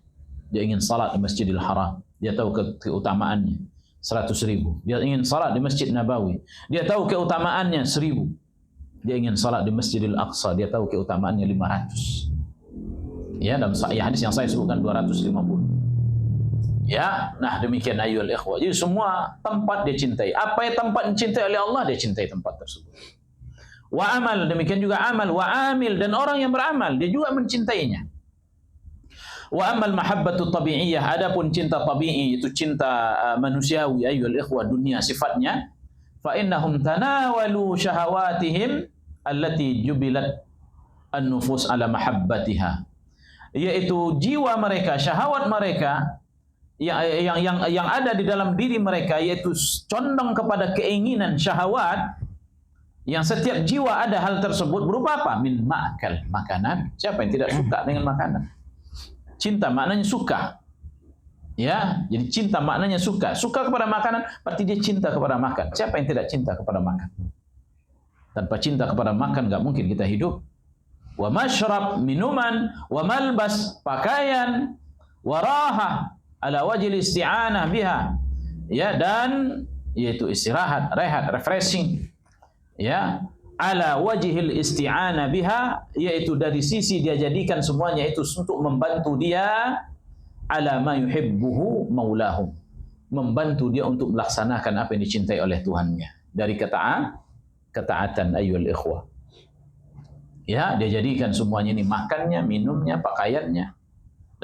Dia ingin salat di Masjidil Haram, dia tahu keutamaannya 100.000. Dia ingin salat di Masjid Nabawi, dia tahu keutamaannya 1.000. Dia ingin salat di Masjidil Aqsa, dia tahu keutamaannya 500. Ya, dalam hadis yang saya sebutkan 250. Ya, nah demikian ayyuhal ikhwah. Jadi semua tempat dia cintai. Apa yang tempat dicintai oleh Allah, dia cintai tempat tersebut. Wa amal, demikian juga amal. Wa amil, dan orang yang beramal, dia juga mencintainya. Wa amal mahabbatu tabi'iyah, adapun cinta tabi'i, itu cinta manusiawi ayyuhal ikhwah, dunia sifatnya. Fa innahum tanawalu syahawatihim allati jubilat an-nufus ala mahabbatiha. Yaitu jiwa mereka, syahwat mereka yang ada di dalam diri mereka, yaitu condong kepada keinginan syahwat, yang setiap jiwa ada hal tersebut. Berupa apa? Min ma'kal, makanan. Siapa yang tidak suka dengan makanan? Cinta maknanya suka. Ya, jadi cinta maknanya suka. Suka kepada makanan berarti dia cinta kepada makan. Siapa yang tidak cinta kepada makan? Tanpa cinta kepada makan enggak mungkin kita hidup. Wa masyrab, minuman, wa malbas, pakaian, wa raha ala wajhil isti'anah biha. Ya, dan yaitu istirahat, rehat, refreshing. Ya, ala wajhil isti'anah biha, yaitu dari sisi dia jadikan semuanya itu untuk membantu dia ala ma yuhibbuhu maulahu, membantu dia untuk melaksanakan apa yang dicintai oleh Tuhannya dari ketaatan ayyuhal ikhwah. Ya, dia jadikan semuanya ini, makannya, minumnya, pakaiannya,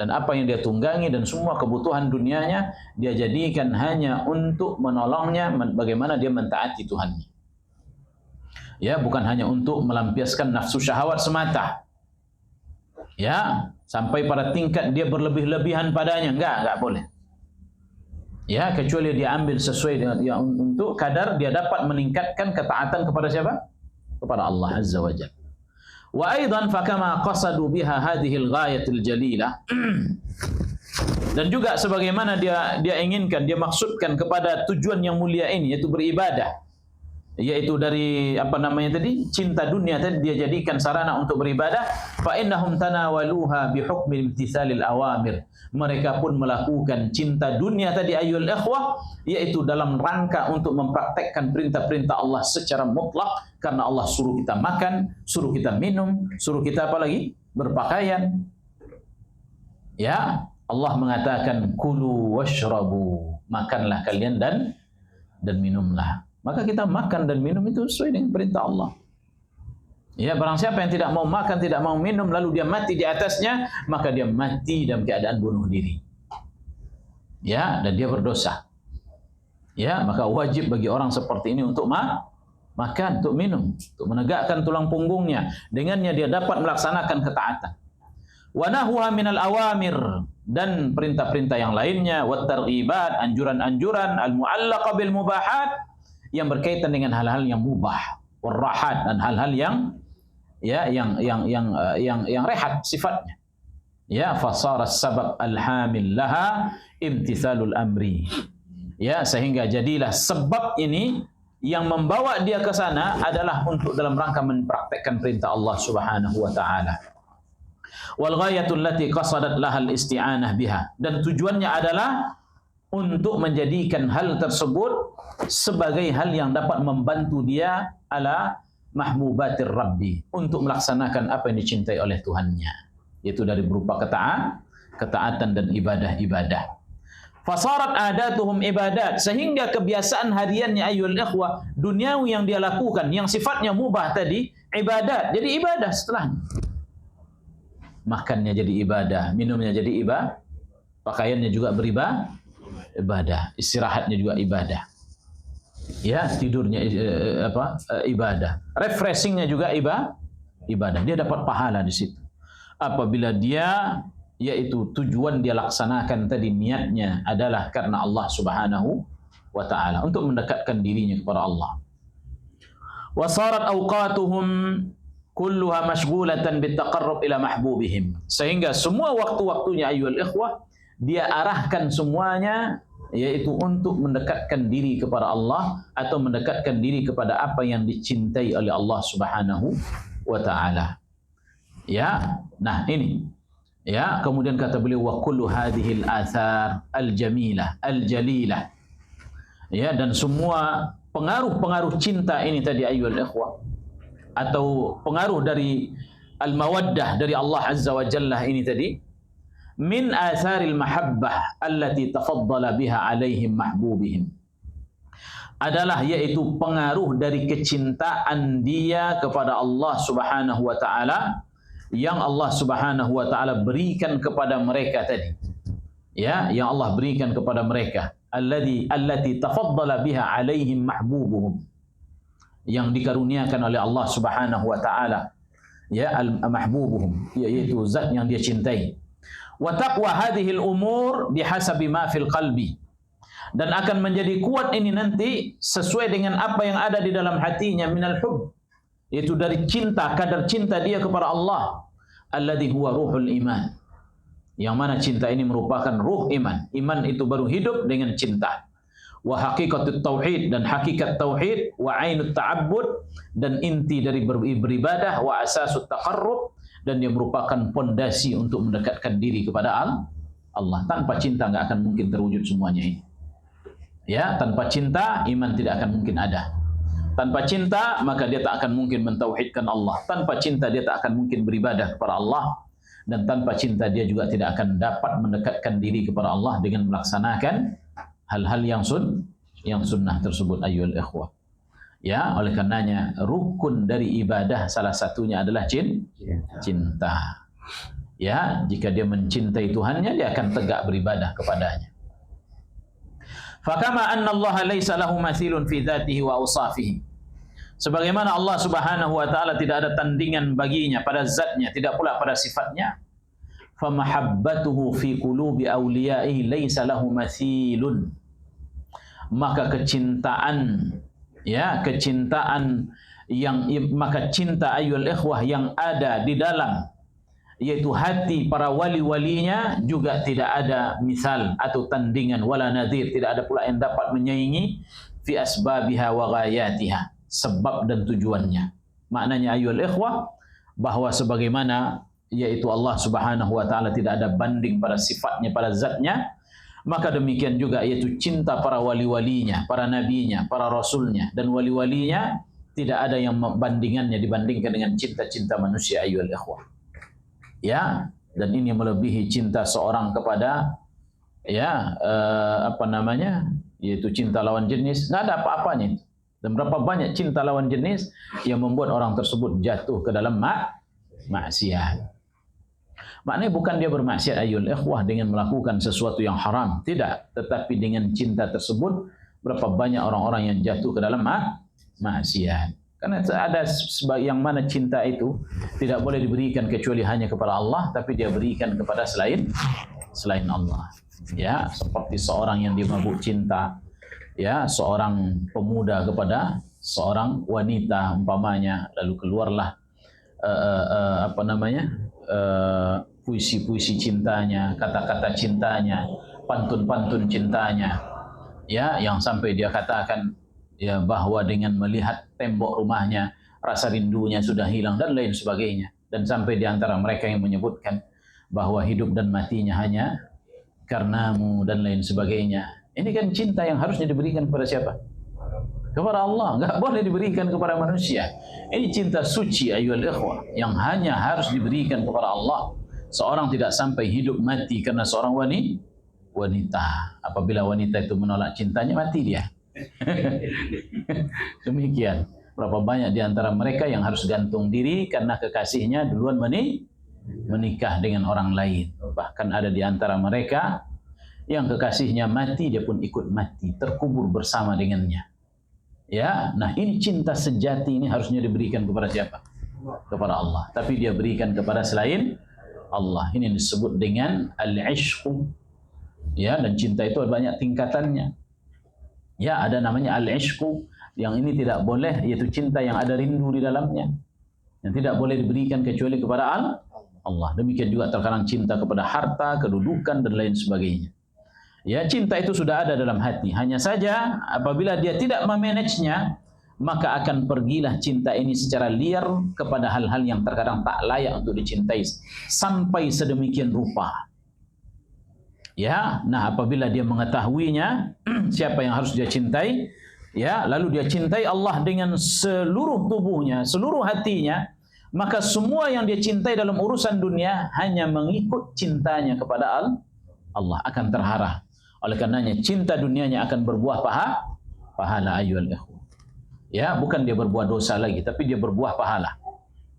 dan apa yang dia tunggangi dan semua kebutuhan dunianya dia jadikan hanya untuk menolongnya bagaimana dia mentaati Tuhannya. Ya, bukan hanya untuk melampiaskan nafsu syahwat semata. Ya, sampai pada tingkat dia berlebih-lebihan padanya, enggak boleh. Ya, kecuali dia ambil sesuai dengan yang untuk kadar dia dapat meningkatkan ketaatan kepada siapa? Kepada Allah Azza wa Jalla. Wa aidan fakama qasadu biha hadhil ghayatil jalilah. Dan juga sebagaimana dia inginkan, dia maksudkan kepada tujuan yang mulia ini, yaitu beribadah. Yaitu dari apa namanya tadi, cinta dunia tadi dia jadikan sarana untuk beribadah. Fa innahum tanawaluha bi hukmi imtithalil awamir. Mereka pun melakukan cinta dunia tadi ayyul ikhwah, yaitu dalam rangka untuk mempraktekkan perintah-perintah Allah secara mutlak, karena Allah suruh kita makan, suruh kita minum, suruh kita apa lagi? Berpakaian. Ya, Allah mengatakan kulu washrabu, makanlah kalian dan minumlah. Maka kita makan dan minum itu sesuai dengan perintah Allah. Ya, barang siapa yang tidak mau makan, tidak mau minum, lalu dia mati di atasnya, maka dia mati dalam keadaan bunuh diri. Ya, dan dia berdosa. Ya, maka wajib bagi orang seperti ini untuk makan, untuk minum, untuk menegakkan tulang punggungnya. Dengannya dia dapat melaksanakan ketaatan. Wa nahwa minal awamir, dan perintah-perintah yang lainnya, wat targhibat, anjuran-anjuran, al mu'allaqa bil mubahat, yang berkaitan dengan hal-hal yang mubah, warahat, dan hal-hal yang yang rehat sifatnya. Ya, fasara sabab al-hamil laha imtithalul amri. Ya, sehingga jadilah sebab ini yang membawa dia ke sana adalah untuk dalam rangka mempraktekkan perintah Allah Subhanahu wa taala. Wal ghayatul lati qasadat lahal isti'anah biha, dan tujuannya adalah untuk menjadikan hal tersebut sebagai hal yang dapat membantu dia ala mahbubatir rabbi, untuk melaksanakan apa yang dicintai oleh Tuhannya, yaitu dari berupa ketaatan dan ibadah-ibadah. Fasarat adatuhum ibadat, sehingga kebiasaan hariannya ayyuhal ikhwah duniawi yang dia lakukan yang sifatnya mubah tadi ibadat, jadi ibadah setelahnya. Makannya jadi ibadah, minumnya jadi ibadah, pakaiannya juga ibadah, istirahatnya juga ibadah. Ya, tidurnya ibadah, refreshingnya juga ibadah. Dia dapat pahala di situ. Apabila dia, yaitu tujuan dia laksanakan tadi, niatnya adalah karena Allah Subhanahu wa taala, untuk mendekatkan dirinya kepada Allah. Wa sarat awqatuhum kulluha mashghulatan bitaqarrub ila mahbubihim, sehingga semua waktu-waktunya ayyuhal ikhwah dia arahkan semuanya yaitu untuk mendekatkan diri kepada Allah, atau mendekatkan diri kepada apa yang dicintai oleh Allah Subhanahu wa taala. Ya, nah ini. Ya, kemudian kata beliau wa kullu hadhil athar al-jamilah al-jalilah. Ya, dan semua pengaruh-pengaruh cinta ini tadi ayyuhal ikhwah, atau pengaruh dari al-mawaddah dari Allah Azza wa Jalla ini tadi, min atharil mahabbah allati tafaddala biha alaihim mahbubihim, adalah yaitu pengaruh dari kecintaan dia kepada Allah Subhanahu wa taala, yang Allah Subhanahu wa taala berikan kepada mereka tadi. Ya, yang Allah berikan kepada mereka, allati tafaddala biha alaihim mahbubuhum, yang dikaruniakan oleh Allah Subhanahu wa taala, ya, al-mahbubuhum, yaitu zat yang dia cintai. Wa taqwa hadhil umur bihasabi ma fil qalbi, dan akan menjadi kuat ini nanti sesuai dengan apa yang ada di dalam hatinya minal hub, yaitu dari cinta, kadar cinta dia kepada Allah, alladhi huwa ruhul iman, yang mana cinta ini merupakan ruh iman. Iman itu baru hidup dengan cinta. Wa haqiqatut tauhid, dan hakikat tauhid, wa ainut ta'abbud, dan inti dari beribadah, wa asasut taqarrub, dan dia merupakan pondasi untuk mendekatkan diri kepada Allah. Tanpa cinta enggak akan mungkin terwujud semuanya ini. Ya, tanpa cinta iman tidak akan mungkin ada. Tanpa cinta maka dia tak akan mungkin mentauhidkan Allah. Tanpa cinta dia tak akan mungkin beribadah kepada Allah. Dan tanpa cinta dia juga tidak akan dapat mendekatkan diri kepada Allah dengan melaksanakan hal-hal yang sunnah tersebut ayyuhal ikhwah. Ya, oleh karenanya rukun dari ibadah salah satunya adalah cinta. Ya, jika dia mencintai Tuhannya, dia akan tegak beribadah kepadanya. Fakama anna Allah laisa lahu mathilun fi dzatihi wa awsafihi, sebagaimana Allah Subhanahu wa taala tidak ada tandingan baginya pada zatnya, tidak pula pada sifatnya. Famahabbatuhu fi qulubi awliyaihi laisa lahu mathilun, maka kecintaan maka cinta ayyuhal ikhwah yang ada di dalam, yaitu hati para wali-walinya, juga tidak ada misal atau tandingan, wala nadhir, tidak ada pula yang dapat menyaingi fi asbabiha wa ghayatiha, sebab dan tujuannya. Maknanya ayyuhal ikhwah, bahwa sebagaimana yaitu Allah Subhanahu wa taala tidak ada banding pada sifatnya, pada zatnya, maka demikian juga yaitu cinta para wali-walinya, para nabinya, para rasulnya dan wali-walinya, tidak ada yang bandingannya dibandingkan dengan cinta-cinta manusia ayyuhal ikhwah. Ya, dan ini melebihi cinta seorang kepada yaitu cinta lawan jenis, enggak ada apa-apanya. Dan berapa banyak cinta lawan jenis yang membuat orang tersebut jatuh ke dalam maksiat. Maknanya bukan dia bermaksiat ayol ikhwah dengan melakukan sesuatu yang haram, tidak, tetapi dengan cinta tersebut berapa banyak orang-orang yang jatuh ke dalam maksiat. Karena ada yang mana cinta itu tidak boleh diberikan kecuali hanya kepada Allah, tapi dia berikan kepada selain Allah. Ya, seperti seorang yang dimabuk cinta, ya, seorang pemuda kepada seorang wanita umpamanya, lalu keluarlah puisi-puisi cintanya, kata-kata cintanya, pantun-pantun cintanya, ya, yang sampai dia katakan ya bahwa dengan melihat tembok rumahnya rasa rindunya sudah hilang dan lain sebagainya, dan sampai di antara mereka yang menyebutkan bahwa hidup dan matinya hanya karenamu dan lain sebagainya. Ini kan cinta yang harusnya diberikan kepada siapa? Kepada Allah, enggak boleh diberikan kepada manusia. Ini cinta suci ayyuhal ikhwah yang hanya harus diberikan kepada Allah. Seorang tidak sampai hidup mati karena seorang wanita. Apabila wanita itu menolak cintanya, mati dia. Demikian. Berapa banyak di antara mereka yang harus gantung diri karena kekasihnya duluan menikah dengan orang lain. Bahkan ada di antara mereka yang kekasihnya mati, dia pun ikut mati, terkubur bersama dengannya. Ya, nah ini cinta sejati ini harusnya diberikan kepada siapa? Kepada Allah. Tapi dia berikan kepada selain Allah. Ini disebut dengan al-ishqu. Ya, dan cinta itu banyak tingkatannya. Ya, ada namanya al-ishqu yang ini tidak boleh, yaitu cinta yang ada rindu di dalamnya. Yang tidak boleh diberikan kecuali kepada Allah. Demikian juga terkadang cinta kepada harta, kedudukan dan lain sebagainya. Ya, cinta itu sudah ada dalam hati. Hanya saja apabila dia tidak memanagenya, maka akan pergilah cinta ini secara liar kepada hal-hal yang terkadang tak layak untuk dicintai sampai sedemikian rupa. Ya, nah apabila dia mengetahuinya siapa yang harus dia cintai, ya, lalu dia cintai Allah dengan seluruh tubuhnya, seluruh hatinya, maka semua yang dia cintai dalam urusan dunia hanya mengikut cintanya kepada Allah akan terarah. Oleh karenanya cinta dunianya akan berbuah pahala ayyuhal ikhwah. Ya, bukan dia berbuat dosa lagi, tapi dia berbuah pahala.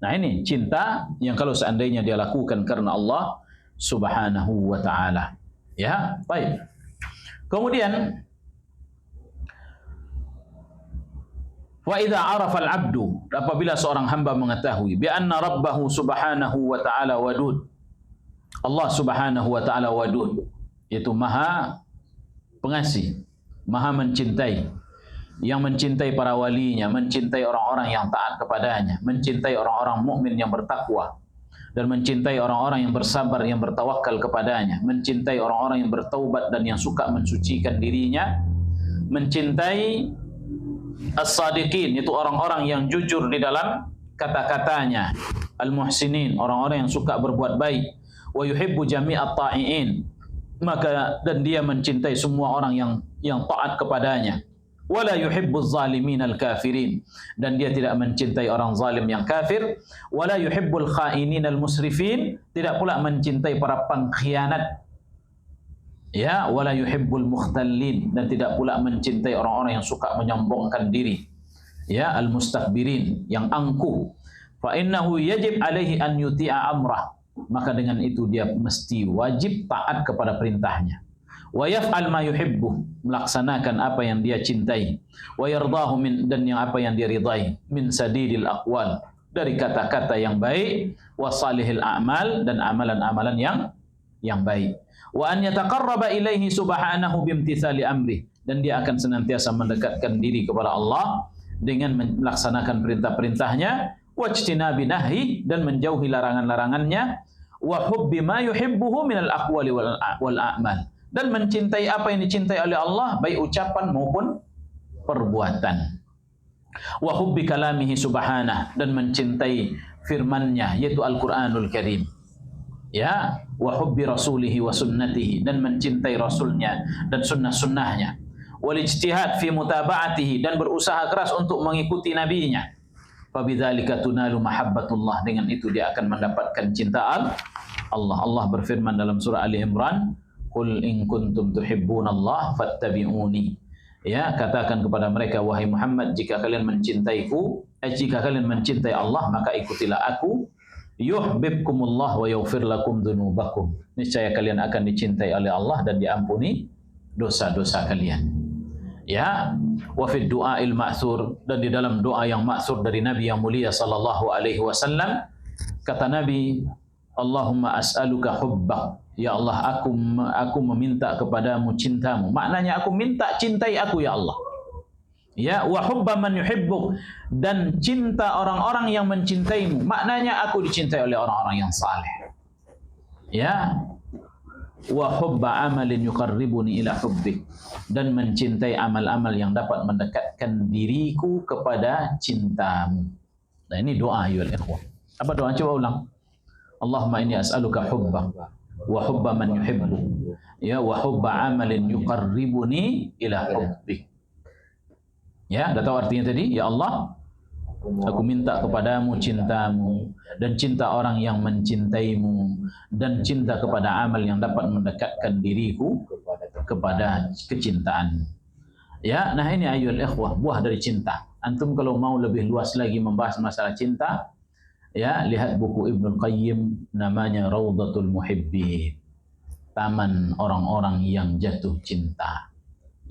Nah, ini cinta yang kalau seandainya dia lakukan karena Allah Subhanahu wa taala. Ya, baik. Kemudian wa idza arafa al-'abdu, apabila seorang hamba mengetahui bi anna rabbahu subhanahu wa ta'ala wadud. Allah Subhanahu wa taala wadud, yaitu Maha Pengasih, Maha mencintai, yang mencintai para walinya, mencintai orang-orang yang taat kepadanya, mencintai orang-orang mukmin yang bertakwa, dan mencintai orang-orang yang bersabar, yang bertawakal kepadanya, mencintai orang-orang yang bertaubat dan yang suka mensucikan dirinya, mencintai as-sadiqin, yaitu orang-orang yang jujur di dalam kata-katanya, al-muhsinin, orang-orang yang suka berbuat baik, wa yuhibbu jami'at ta'iin, maka dan dia mencintai semua orang yang taat kepadanya, wala yuhibbuz zalimin al-kafirin, dan dia tidak mencintai orang zalim yang kafir, wala yuhibbul khainin al-musrifin, tidak pula mencintai para pengkhianat, ya, wala yuhibbul mukhtallin, dan tidak pula mencintai orang-orang yang suka menyombongkan diri, ya, al-mustakbirin, yang angkuh. Fa innahu yajib alaihi an yuti'a amrah, maka dengan itu dia mesti wajib taat kepada perintahnya. Wa yaf'al ma yuhibbu, melaksanakan apa yang dia cintai. Wa yardahu min, dan yang apa yang dia ridai, min sadidil aqwal, dari kata-kata yang baik, wa salihil a'mal, dan amalan-amalan yang baik. Wa an yataqarraba ilaihi subhanahu bimtithali amrih, dan dia akan senantiasa mendekatkan diri kepada Allah dengan melaksanakan perintah-perintahnya, wajtinabi nahyi, dan menjauhi larangan-larangannya, wa hubbi ma yuhibbuhu minal aqwali wal a'mal, dan mencintai apa yang dicintai oleh Allah baik ucapan maupun perbuatan. Wa hubbi kalamihi subhanah, dan mencintai firman-Nya yaitu Al-Qur'anul Karim. Ya, wa hubbi rasulihi wa sunnatihi, dan mencintai rasulnya dan sunnah-sunnahnya. Wal ijtihad fi mutaba'atihi, dan berusaha keras untuk mengikuti nabinya. Fabidzalika tunalu mahabbatullah, dengan itu dia akan mendapatkan cinta Allah. Allah berfirman dalam surah Ali Imran, qul in kuntum tuhibbunallah fattabi'uni, ya, katakan kepada mereka wahai Muhammad, jika kalian mencintaiku, jika kalian mencintai Allah, maka ikutilah aku. yuhibbukumullah wa yaghfir lakum dzunubakum. Niscaya kalian akan dicintai oleh Allah dan diampuni dosa-dosa kalian. Ya, wa fid du'ail ma'tsur, dan di dalam doa yang ma'tsur dari Nabi yang mulia sallallahu alaihi wasallam, kata Nabi, Allahumma as'aluka hubbak. Ya Allah, aku meminta kepadamu cintamu. Maknanya aku minta cintai aku ya Allah. Ya, wa hubba man yuhibbuk, dan cinta orang-orang yang mencintaimu. Maknanya aku dicintai oleh orang-orang yang saleh. Ya, wa hubba amalin yuqarribuni ila hubbik, dan mencintai amal-amal yang dapat mendekatkan diriku kepada cintamu. Nah, ini doa ayyuhal ikhwah. Apa doa? Coba ulang. Allahumma inni as'aluka hubbak wa hubba man yuhibbuk, ya, wa hubba amalin yuqarribuni ila hubbik. Ya, dah tahu artinya tadi? Ya Allah, aku minta kepadamu cintamu, dan cinta orang yang mencintaimu, dan cinta kepada amal yang dapat mendekatkan diriku kepada kecintaanmu. Ya, nah ini ayyuhal ikhwah, buah dari cinta. Antum kalau mau lebih luas lagi membahas masalah cinta, ya, lihat buku Ibnul Qayyim, namanya Rawdatul Muhibbin, taman orang-orang yang jatuh cinta.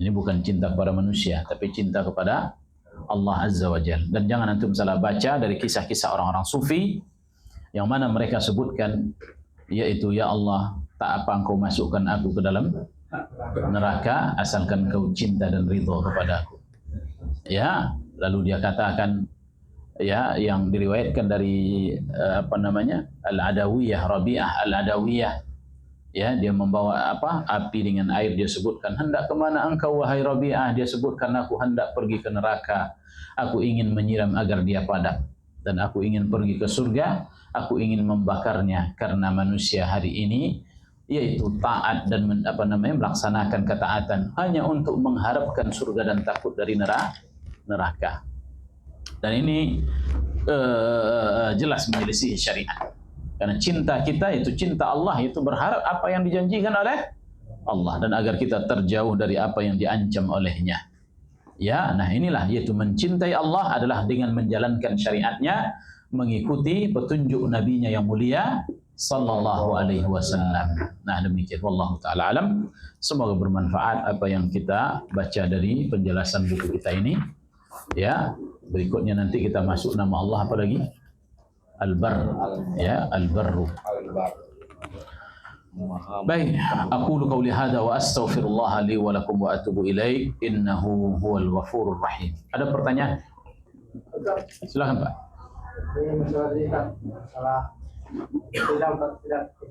Ini bukan cinta kepada manusia, tapi cinta kepada Allah Azza wa Jalla. Dan jangan antum salah baca dari kisah-kisah orang-orang sufi yang mana mereka sebutkan, yaitu, ya Allah, tak apa engkau masukkan aku ke dalam neraka asalkan kau cinta dan ridha kepada aku. Ya, lalu dia katakan, ya, yang diriwayatkan dari Al-Adawiyah, Rabi'ah Al-Adawiyah, ya, dia membawa api dengan air. Dia sebutkan, hendak kemana engkau wahai Rabi'ah? Dia sebutkan, aku hendak pergi ke neraka, aku ingin menyiram agar dia padam, dan aku ingin pergi ke surga, aku ingin membakarnya. Karena manusia hari ini yaitu taat dan melaksanakan ketaatan hanya untuk mengharapkan surga dan takut dari neraka. Dan ini jelas menyelisih syariat. Karena cinta kita itu cinta Allah, itu berharap apa yang dijanjikan oleh Allah, dan agar kita terjauh dari apa yang diancam olehnya. Ya, nah inilah, yaitu mencintai Allah adalah dengan menjalankan syariatnya, mengikuti petunjuk nabinya yang mulia sallallahu alaihi wasallam. Nah, demikian, wallahu taala alam. Semoga bermanfaat apa yang kita baca dari penjelasan buku kita ini. Ya, berikutnya nanti kita masuk nama Allah apa lagi? Al-Barr, ya, Al-Barru. Baik, aqulu qawli hadza wa astaghfirullah li wa lakum wa atubu ilaih, innahu huwal ghafurur rahim. Ada pertanyaan? Silakan, Pak.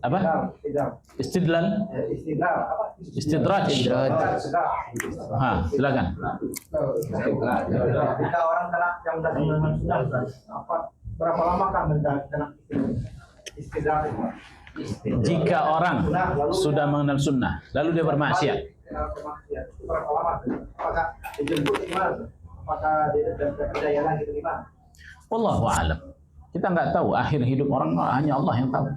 Apa? Istidlal? Istidraj. Ha, silakan. Jika orang kena yang datang dengan sunnah, berapa lama kan kena istidraj? Jika orang sudah mengenal sunnah, lalu dia bermaksiat, berapa lama? Apakah dijemput gimana? Apakah dia berdaya lagi atau gimana? wallahu a'lam. Kita nggak tahu akhir hidup orang, hanya Allah yang tahu.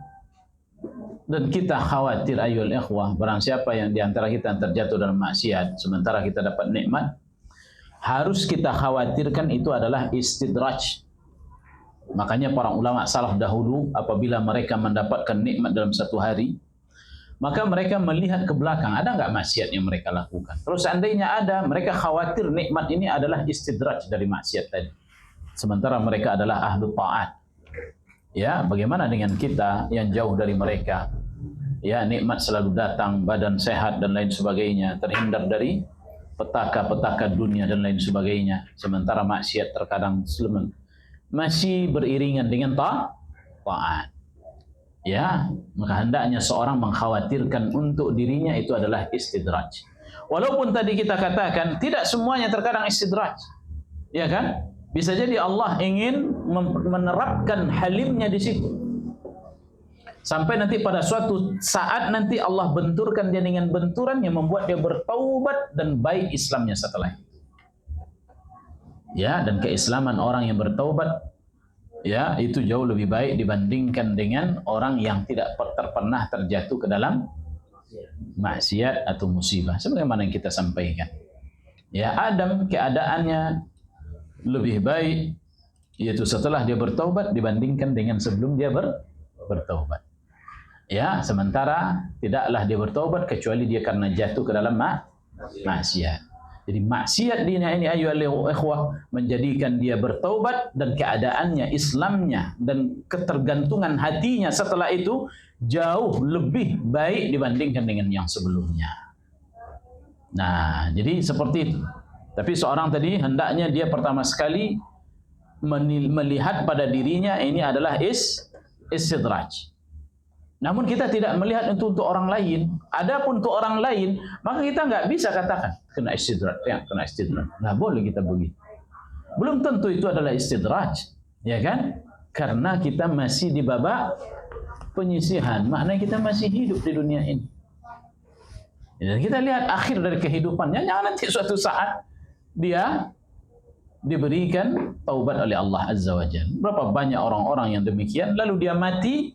Dan kita khawatir ayyuhal ikhwah, barang siapa yang diantara kita terjatuh dalam maksiat sementara kita dapat nikmat, harus kita khawatirkan itu adalah istidraj. Makanya para ulama salaf dahulu apabila mereka mendapatkan nikmat dalam satu hari, maka mereka melihat ke belakang, ada nggak maksiat yang mereka lakukan. Terus seandainya ada, mereka khawatir nikmat ini adalah istidraj dari maksiat tadi. Sementara mereka adalah ahlu ta'at. Ya, bagaimana dengan kita yang jauh dari mereka? Ya, nikmat selalu datang, badan sehat dan lain sebagainya, terhindar dari petaka-petaka dunia dan lain sebagainya. Sementara maksiat terkadang masih beriringan dengan taat. Ya, maka hendaknya seorang mengkhawatirkan untuk dirinya itu adalah istidraj. Walaupun tadi kita katakan tidak semuanya terkadang istidraj. Ya kan? Bisa jadi Allah ingin menerapkan halimnya di situ. Sampai nanti pada suatu saat nanti Allah benturkan dia dengan benturan yang membuat dia bertaubat dan baik Islamnya setelah itu. Ya, dan keislaman orang yang bertaubat, ya, itu jauh lebih baik dibandingkan dengan orang yang tidak pernah terjatuh ke dalam maksiat atau musibah. Sebagaimana yang kita sampaikan. Ya, Adam keadaannya lebih baik, yaitu setelah dia bertaubat dibandingkan dengan sebelum dia bertaubat. Ya, sementara tidaklah dia bertaubat kecuali dia karena jatuh ke dalam maksiat. Jadi maksiat dina ini ayyuhal ikhwah menjadikan dia bertaubat dan keadaannya, Islamnya dan ketergantungan hatinya setelah itu jauh lebih baik dibandingkan dengan yang sebelumnya. Nah, jadi seperti itu. Tapi seorang tadi hendaknya dia pertama sekali melihat pada dirinya ini adalah istidraj. Namun kita tidak melihat untuk orang lain. Adapun untuk orang lain, maka kita nggak bisa katakan kena istidraj, ya kena istidraj. Nggak boleh kita begitu. Belum tentu itu adalah istidraj, ya kan? Karena kita masih di babak penyisihan. Maknanya kita masih hidup di dunia ini. Dan kita lihat akhir dari kehidupannya, jangan nanti suatu saat dia diberikan taubat oleh Allah Azza wa Jalla. Berapa banyak orang-orang yang demikian, lalu dia mati.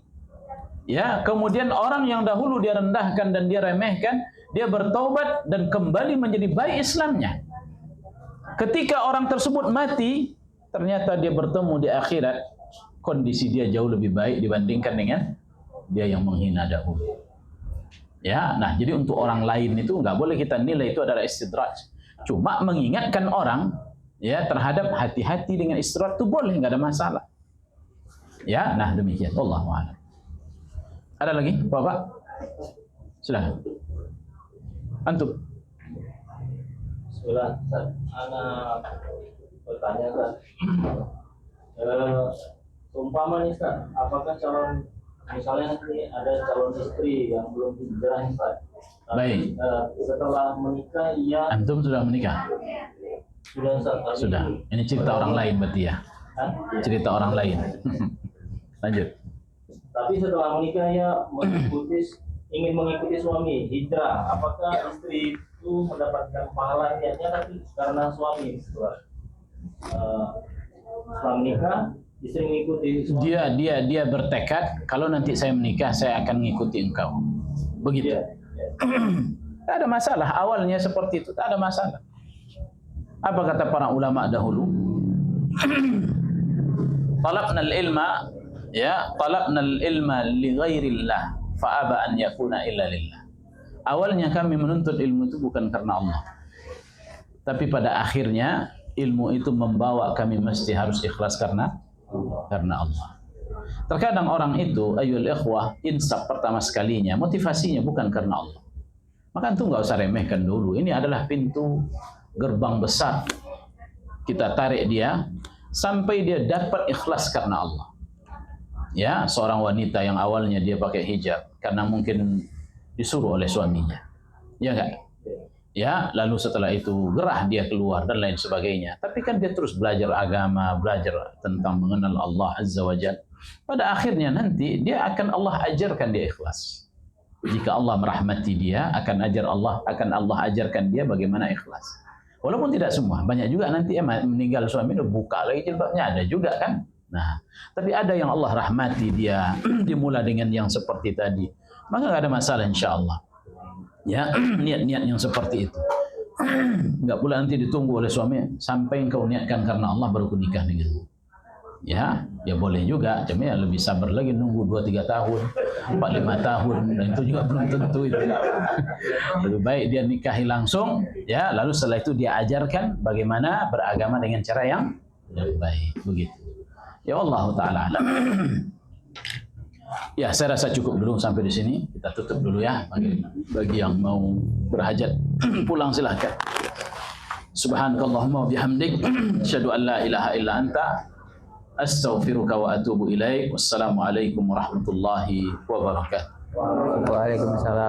Ya, kemudian orang yang dahulu dia rendahkan dan dia remehkan, dia bertaubat dan kembali menjadi baik Islamnya. Ketika orang tersebut mati, ternyata dia bertemu di akhirat, kondisi dia jauh lebih baik dibandingkan dengan dia yang menghina dahulu. Ya, nah jadi untuk orang lain itu nggak boleh kita nilai itu adalah istidraj. Cuma mengingatkan orang ya terhadap hati-hati dengan istidraj itu boleh, nggak ada masalah. Ya, nah demikian. Wallahu a'lam. Ada lagi, Bapak? Silakan. Antum. Bismillah, anak bertanya, Ustaz. Umpama nih, Ustaz, apakah calon, misalnya nanti ada calon istri yang belum hijrah, Ustaz. Baik. Setelah menikah, ia... Antum sudah menikah? Sudah, Ustaz. Sudah. Ini cerita orang lain berarti ya? Cerita orang lain. Lanjut. Tapi setelah menikah ia ingin mengikuti suami hijrah, apakah istri itu mendapatkan pahala niatnya tapi karena suami setelah menikah istri mengikuti suami? Dia bertekad kalau nanti saya menikah saya akan mengikuti engkau. Begitu. Tak ada masalah, awalnya seperti itu, tak ada masalah. Apa kata para ulama dahulu? Talabnal ilma, ya, talabnal ilma li ghairillah fa aba an yakuna illa lillah. Awalnya kami menuntut ilmu itu bukan karena Allah. Tapi pada akhirnya ilmu itu membawa kami mesti harus ikhlas karena Allah. Terkadang orang itu ayyul ikhwah insaf pertama sekalinya motivasinya bukan karena Allah. Maka itu nggak usah remehkan dulu. Ini adalah pintu gerbang besar. Kita tarik dia sampai dia dapat ikhlas karena Allah. Ya, seorang wanita yang awalnya dia pakai hijab karena mungkin disuruh oleh suaminya. Ya enggak? Ya, lalu setelah itu gerah dia keluar dan lain sebagainya. Tapi kan dia terus belajar agama, belajar tentang mengenal Allah Azza wa Jalla. Pada akhirnya nanti dia akan Allah ajarkan dia ikhlas. Jika Allah merahmati dia, akan Allah ajarkan dia bagaimana ikhlas. Walaupun tidak semua, banyak juga nanti meninggal suami udah buka lagi jilbabnya, ada juga kan. Nah, tapi ada yang Allah rahmati dia dimulai dengan yang seperti tadi, maka nggak ada masalah insya Allah. Ya, niat-niat yang seperti itu. Nggak pula nanti ditunggu oleh suami sampai engkau niatkan karena Allah baru nikah denganmu. Ya, ya boleh juga, cuma ya lebih sabar lagi nunggu 2-3 tahun, 4-5 tahun, dan itu juga belum tentu itu. Lebih baik dia nikahi langsung, ya, lalu setelah itu dia ajarkan bagaimana beragama dengan cara yang baik, begitu. Ya Allah Ta'ala alam. Ya, saya rasa cukup dulu sampai di sini. Kita tutup dulu ya. Bagi yang mau berhajat pulang silahkan. Subhanakallahumma wa bihamdik, asyhadu an la ilaha illa anta, astaghfiruka wa atubu ilaik. Wassalamualaikum warahmatullahi wabarakatuh. Waalaikumsalam.